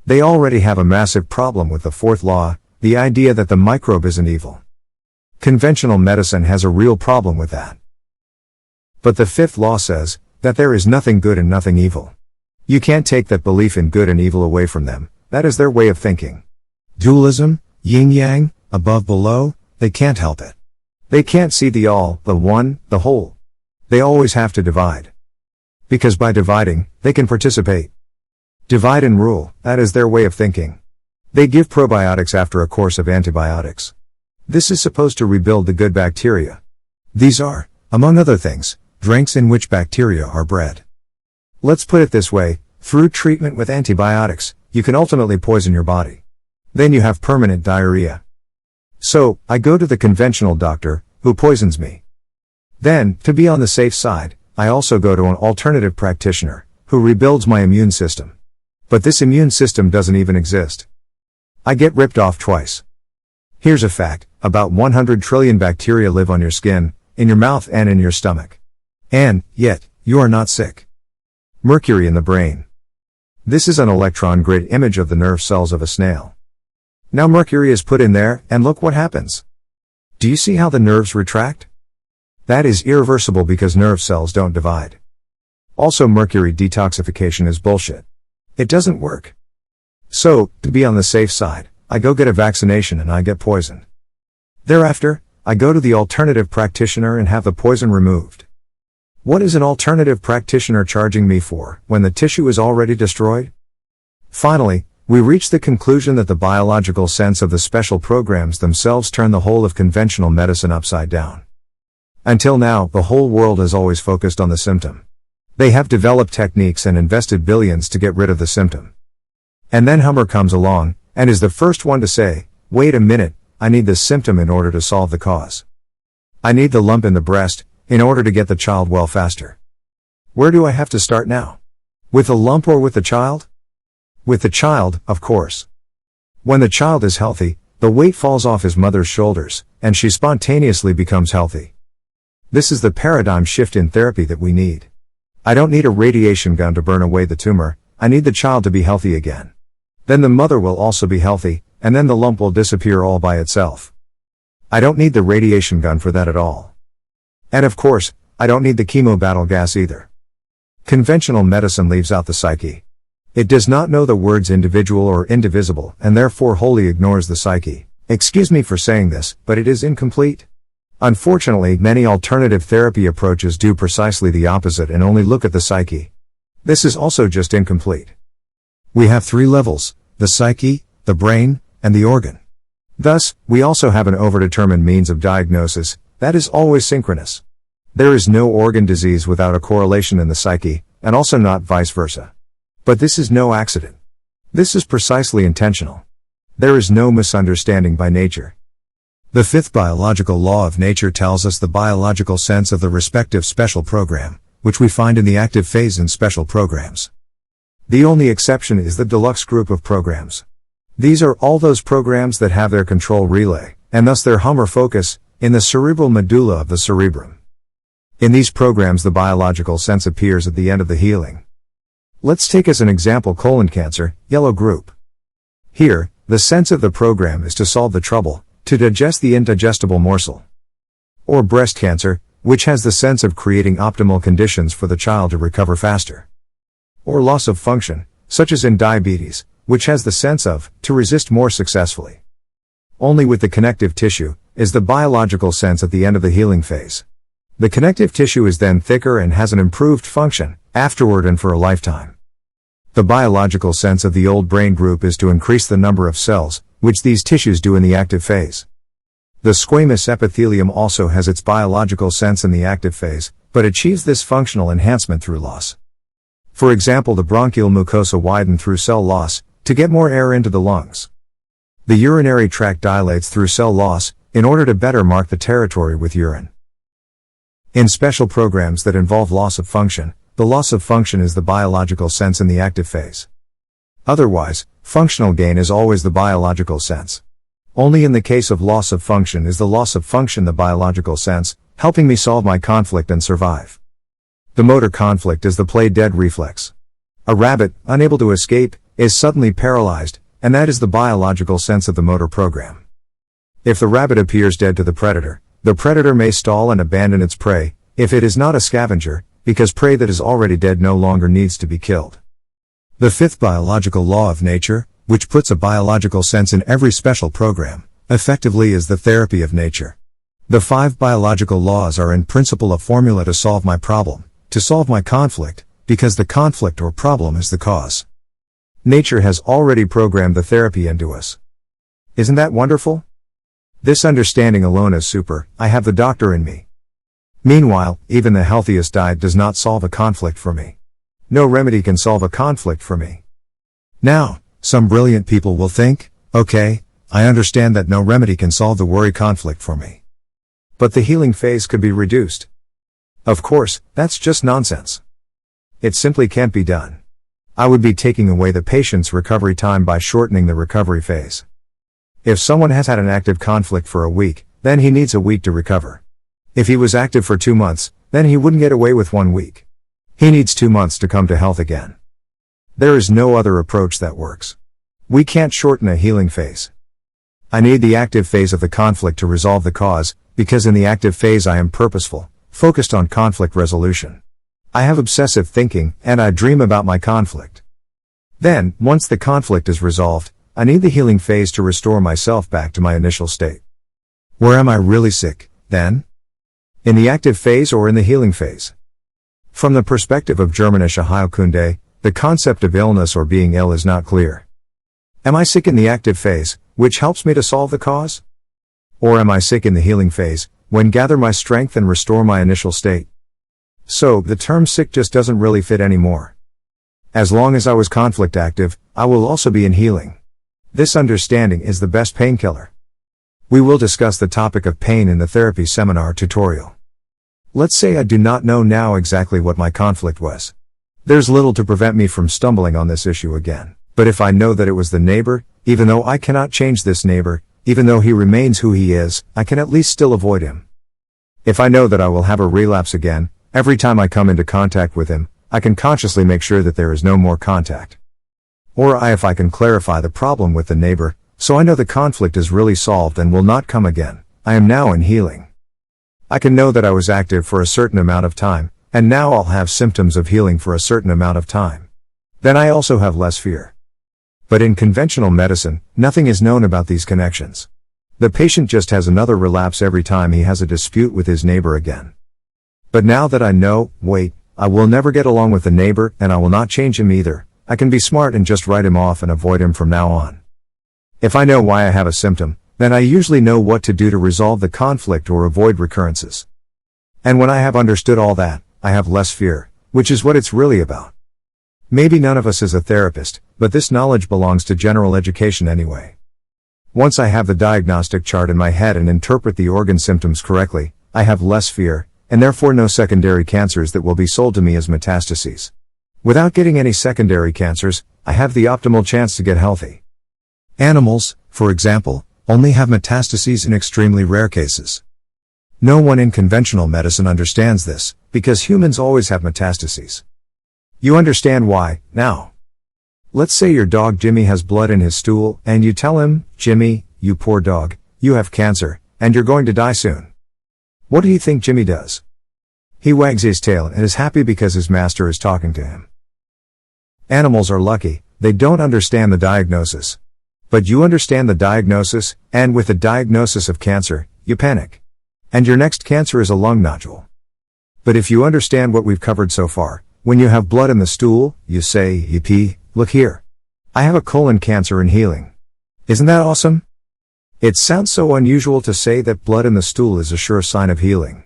They already have a massive problem with the fourth law, the idea that the microbe isn't evil. Conventional medicine has a real problem with that. But the fifth law says, that there is nothing good and nothing evil. You can't take that belief in good and evil away from them, that is their way of thinking. Dualism, yin-yang, above below, they can't help it. They can't see the all, the one, the whole. They always have to divide. Because by dividing, they can participate. Divide and rule, that is their way of thinking. They give probiotics after a course of antibiotics. This is supposed to rebuild the good bacteria. These are, among other things, drinks in which bacteria are bred. Let's put it this way, through treatment with antibiotics, you can ultimately poison your body. Then you have permanent diarrhea. So, I go to the conventional doctor, who poisons me. Then, to be on the safe side, I also go to an alternative practitioner, who rebuilds my immune system. But this immune system doesn't even exist. I get ripped off twice. Here's a fact, about 100 trillion bacteria live on your skin, in your mouth and in your stomach. And, yet, you are not sick. Mercury in the brain. This is an electron grid image of the nerve cells of a snail. Now mercury is put in there, and look what happens. Do you see how the nerves retract? That is irreversible because nerve cells don't divide. Also, mercury detoxification is bullshit. It doesn't work. So, to be on the safe side, I go get a vaccination and I get poisoned. Thereafter, I go to the alternative practitioner and have the poison removed. What is an alternative practitioner charging me for, when the tissue is already destroyed? Finally, we reach the conclusion that the biological sense of the special programs themselves turn the whole of conventional medicine upside down. Until now, the whole world has always focused on the symptom. They have developed techniques and invested billions to get rid of the symptom. And then Hummer comes along, and is the first one to say, wait a minute, I need the symptom in order to solve the cause. I need the lump in the breast, in order to get the child well faster. Where do I have to start now? With the lump or with the child? With the child, of course. When the child is healthy, the weight falls off his mother's shoulders, and she spontaneously becomes healthy. This is the paradigm shift in therapy that we need. I don't need a radiation gun to burn away the tumor, I need the child to be healthy again. Then the mother will also be healthy, and then the lump will disappear all by itself. I don't need the radiation gun for that at all. And of course, I don't need the chemo battle gas either. Conventional medicine leaves out the psyche. It does not know the words individual or indivisible, and therefore wholly ignores the psyche. Excuse me for saying this, but it is incomplete. Unfortunately, many alternative therapy approaches do precisely the opposite and only look at the psyche. This is also just incomplete. We have 3 levels, the psyche, the brain, and the organ. Thus, we also have an overdetermined means of diagnosis, that is always synchronous. There is no organ disease without a correlation in the psyche, and also not vice versa. But this is no accident. This is precisely intentional. There is no misunderstanding by nature. The 5th biological law of nature tells us the biological sense of the respective special program, which we find in the active phase in special programs. The only exception is the deluxe group of programs. These are all those programs that have their control relay, and thus their Hummer focus, in the cerebral medulla of the cerebrum. In these programs the biological sense appears at the end of the healing. Let's take as an example colon cancer, yellow group. Here, the sense of the program is to solve the trouble, to digest the indigestible morsel. Or breast cancer, which has the sense of creating optimal conditions for the child to recover faster. Or loss of function, such as in diabetes, which has the sense of, to resist more successfully. Only with the connective tissue, is the biological sense at the end of the healing phase. The connective tissue is then thicker and has an improved function, afterward and for a lifetime. The biological sense of the old brain group is to increase the number of cells, which these tissues do in the active phase. The squamous epithelium also has its biological sense in the active phase, but achieves this functional enhancement through loss. For example, the bronchial mucosa widen through cell loss, to get more air into the lungs. The urinary tract dilates through cell loss, in order to better mark the territory with urine. In special programs that involve loss of function, the loss of function is the biological sense in the active phase. Otherwise, functional gain is always the biological sense. Only in the case of loss of function is the loss of function the biological sense, helping me solve my conflict and survive. The motor conflict is the play dead reflex. A rabbit, unable to escape, is suddenly paralyzed, and that is the biological sense of the motor program. If the rabbit appears dead to the predator may stall and abandon its prey, if it is not a scavenger, because prey that is already dead no longer needs to be killed. The 5th biological law of nature, which puts a biological sense in every special program, effectively is the therapy of nature. The 5 biological laws are in principle a formula to solve my problem, to solve my conflict, because the conflict or problem is the cause. Nature has already programmed the therapy into us. Isn't that wonderful? This understanding alone is super. I have the doctor in me. Meanwhile, even the healthiest diet does not solve a conflict for me. No remedy can solve a conflict for me. Now, some brilliant people will think, okay, I understand that no remedy can solve the worry conflict for me. But the healing phase could be reduced. Of course, that's just nonsense. It simply can't be done. I would be taking away the patient's recovery time by shortening the recovery phase. If someone has had an active conflict for a week, then he needs a week to recover. If he was active for 2 months, then he wouldn't get away with 1 week. He needs 2 months to come to health again. There is no other approach that works. We can't shorten a healing phase. I need the active phase of the conflict to resolve the cause, because in the active phase I am purposeful, focused on conflict resolution. I have obsessive thinking, and I dream about my conflict. Then, once the conflict is resolved, I need the healing phase to restore myself back to my initial state. Where am I really sick, then? In the active phase or in the healing phase? From the perspective of Germanische Heilkunde, the concept of illness or being ill is not clear. Am I sick in the active phase, which helps me to solve the cause? Or am I sick in the healing phase, when gather my strength and restore my initial state? So, the term sick just doesn't really fit anymore. As long as I was conflict active, I will also be in healing. This understanding is the best painkiller. We will discuss the topic of pain in the therapy seminar tutorial. Let's say I do not know now exactly what my conflict was. There's little to prevent me from stumbling on this issue again. But if I know that it was the neighbor, even though I cannot change this neighbor, even though he remains who he is, I can at least still avoid him. If I know that I will have a relapse again, every time I come into contact with him, I can consciously make sure that there is no more contact. Or if I can clarify the problem with the neighbor, so I know the conflict is really solved and will not come again, I am now in healing. I can know that I was active for a certain amount of time, and now I'll have symptoms of healing for a certain amount of time. Then I also have less fear. But in conventional medicine, nothing is known about these connections. The patient just has another relapse every time he has a dispute with his neighbor again. But now that I know, wait, I will never get along with the neighbor and I will not change him either, I can be smart and just write him off and avoid him from now on. If I know why I have a symptom, then I usually know what to do to resolve the conflict or avoid recurrences. And when I have understood all that, I have less fear, which is what it's really about. Maybe none of us is a therapist, but this knowledge belongs to general education anyway. Once I have the diagnostic chart in my head and interpret the organ symptoms correctly, I have less fear, and therefore no secondary cancers that will be sold to me as metastases. Without getting any secondary cancers, I have the optimal chance to get healthy. Animals, for example, only have metastases in extremely rare cases. No one in conventional medicine understands this, because humans always have metastases. You understand why, now. Let's say your dog Jimmy has blood in his stool, and you tell him, Jimmy, you poor dog, you have cancer, and you're going to die soon. What do you think Jimmy does? He wags his tail and is happy because his master is talking to him. Animals are lucky, they don't understand the diagnosis. But you understand the diagnosis, and with the diagnosis of cancer, you panic. And your next cancer is a lung nodule. But if you understand what we've covered so far, when you have blood in the stool, you say, yippee, look here. I have a colon cancer in healing. Isn't that awesome? It sounds so unusual to say that blood in the stool is a sure sign of healing.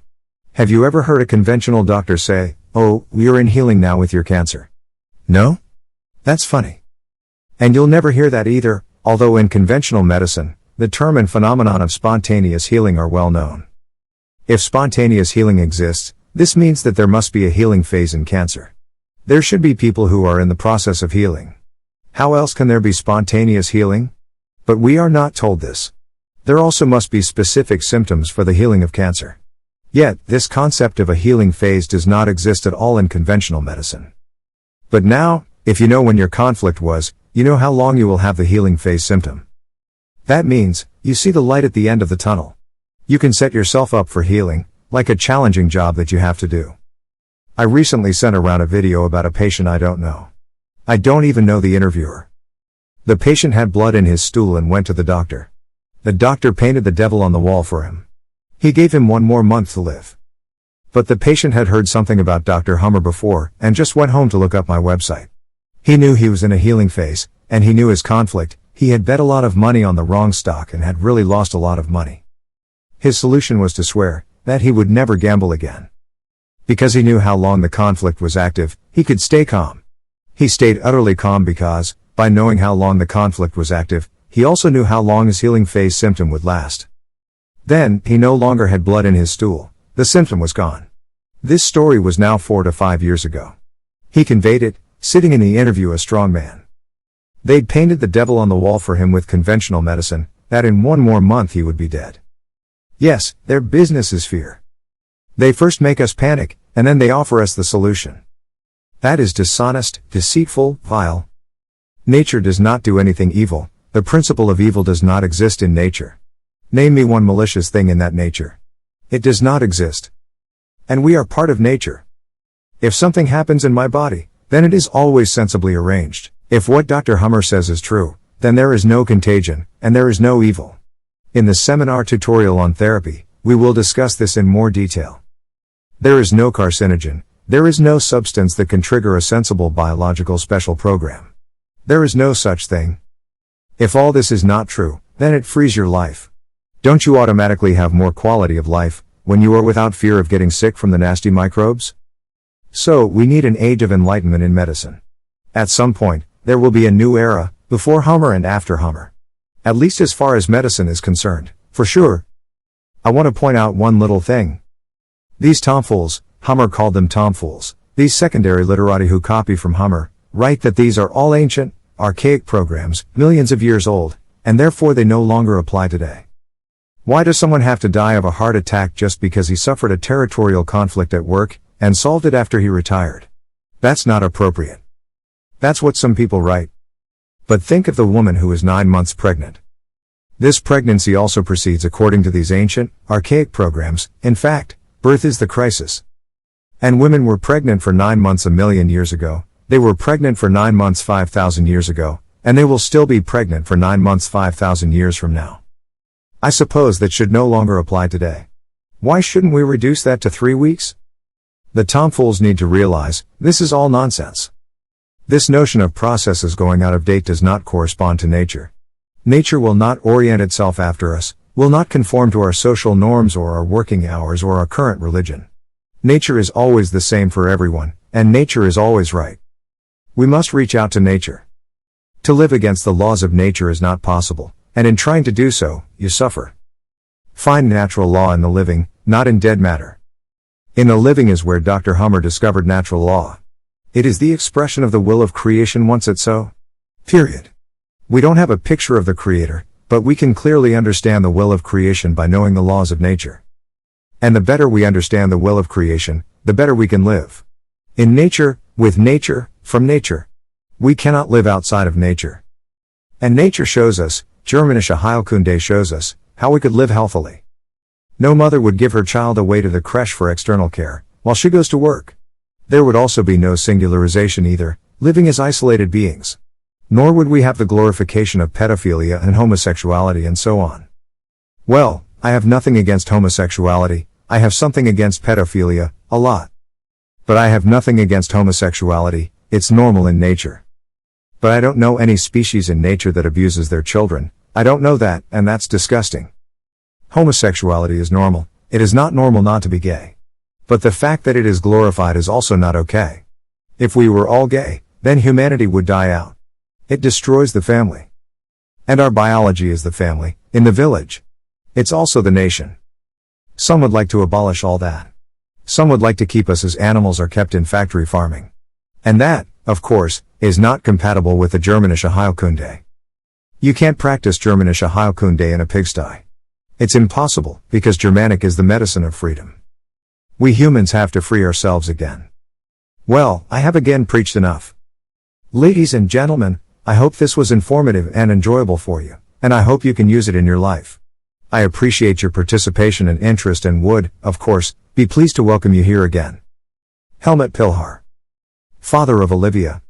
Have you ever heard a conventional doctor say, oh, you're in healing now with your cancer? No? That's funny. And you'll never hear that either, although in conventional medicine, the term and phenomenon of spontaneous healing are well known. If spontaneous healing exists, this means that there must be a healing phase in cancer. There should be people who are in the process of healing. How else can there be spontaneous healing? But we are not told this. There also must be specific symptoms for the healing of cancer. Yet, this concept of a healing phase does not exist at all in conventional medicine. But now, if you know when your conflict was, you know how long you will have the healing phase symptom. That means, you see the light at the end of the tunnel. You can set yourself up for healing, like a challenging job that you have to do. I recently sent around a video about a patient I don't know. I don't even know the interviewer. The patient had blood in his stool and went to the doctor. The doctor painted the devil on the wall for him. He gave him 1 more month to live. But the patient had heard something about Dr. Hummer before, and just went home to look up my website. He knew he was in a healing phase, and he knew his conflict. He had bet a lot of money on the wrong stock and had really lost a lot of money. His solution was to swear that he would never gamble again. Because he knew how long the conflict was active, he could stay calm. He stayed utterly calm because, by knowing how long the conflict was active, he also knew how long his healing phase symptom would last. Then, he no longer had blood in his stool. The symptom was gone. This story was now 4 to 5 years ago. He conveyed it, sitting in the interview a strong man. They'd painted the devil on the wall for him with conventional medicine, that in one more month he would be dead. Yes, their business is fear. They first make us panic, and then they offer us the solution. That is dishonest, deceitful, vile. Nature does not do anything evil. The principle of evil does not exist in nature. Name me one malicious thing in that nature. It does not exist. And we are part of nature. If something happens in my body, then it is always sensibly arranged. If what Dr. Hummer says is true, then there is no contagion, and there is no evil. In the seminar tutorial on therapy, we will discuss this in more detail. There is no carcinogen. There is no substance that can trigger a sensible biological special program. There is no such thing. If all this is not true, then it frees your life. Don't you automatically have more quality of life when you are without fear of getting sick from the nasty microbes? So, we need an age of enlightenment in medicine. At some point, there will be a new era, before Hummer and after Hummer. At least as far as medicine is concerned, for sure. I want to point out one little thing. These tomfools, Hummer called them tomfools, these secondary literati who copy from Hummer, write that these are all ancient, archaic programs, millions of years old, and therefore they no longer apply today. Why does someone have to die of a heart attack just because he suffered a territorial conflict at work, and solved it after he retired? That's not appropriate. That's what some people write. But think of the woman who is 9 months pregnant. This pregnancy also proceeds according to these ancient, archaic programs. In fact, birth is the crisis. And women were pregnant for 9 months a million years ago, they were pregnant for 9 months 5,000 years ago, and they will still be pregnant for 9 months 5,000 years from now. I suppose that should no longer apply today. Why shouldn't we reduce that to 3 weeks? The tomfools need to realize, this is all nonsense. This notion of processes going out of date does not correspond to nature. Nature will not orient itself after us, will not conform to our social norms or our working hours or our current religion. Nature is always the same for everyone, and nature is always right. We must reach out to nature. To live against the laws of nature is not possible, and in trying to do so, you suffer. Find natural law in the living, not in dead matter. In the living is where Dr. Hummer discovered natural law. It is the expression of the will of creation once it so. Period. We don't have a picture of the Creator, but we can clearly understand the will of creation by knowing the laws of nature. And the better we understand the will of creation, the better we can live. In nature, with nature, from nature. We cannot live outside of nature. And nature shows us, Germanische Heilkunde shows us, how we could live healthily. No mother would give her child away to the creche for external care, while she goes to work. There would also be no singularization either, living as isolated beings. Nor would we have the glorification of pedophilia and homosexuality and so on. Well, I have nothing against homosexuality, I have something against pedophilia, a lot. But I have nothing against homosexuality, it's normal in nature. But I don't know any species in nature that abuses their children, I don't know that, and that's disgusting. Homosexuality is normal, it is not normal not to be gay. But the fact that it is glorified is also not okay. If we were all gay, then humanity would die out. It destroys the family. And our biology is the family, in the village. It's also the nation. Some would like to abolish all that. Some would like to keep us as animals are kept in factory farming. And that, of course, is not compatible with the Germanische Heilkunde. You can't practice Germanische Heilkunde in a pigsty. It's impossible, because Germanic is the medicine of freedom. We humans have to free ourselves again. Well, I have again preached enough. Ladies and gentlemen, I hope this was informative and enjoyable for you, and I hope you can use it in your life. I appreciate your participation and interest and would, of course, be pleased to welcome you here again. Helmut Pilhar, father of Olivia.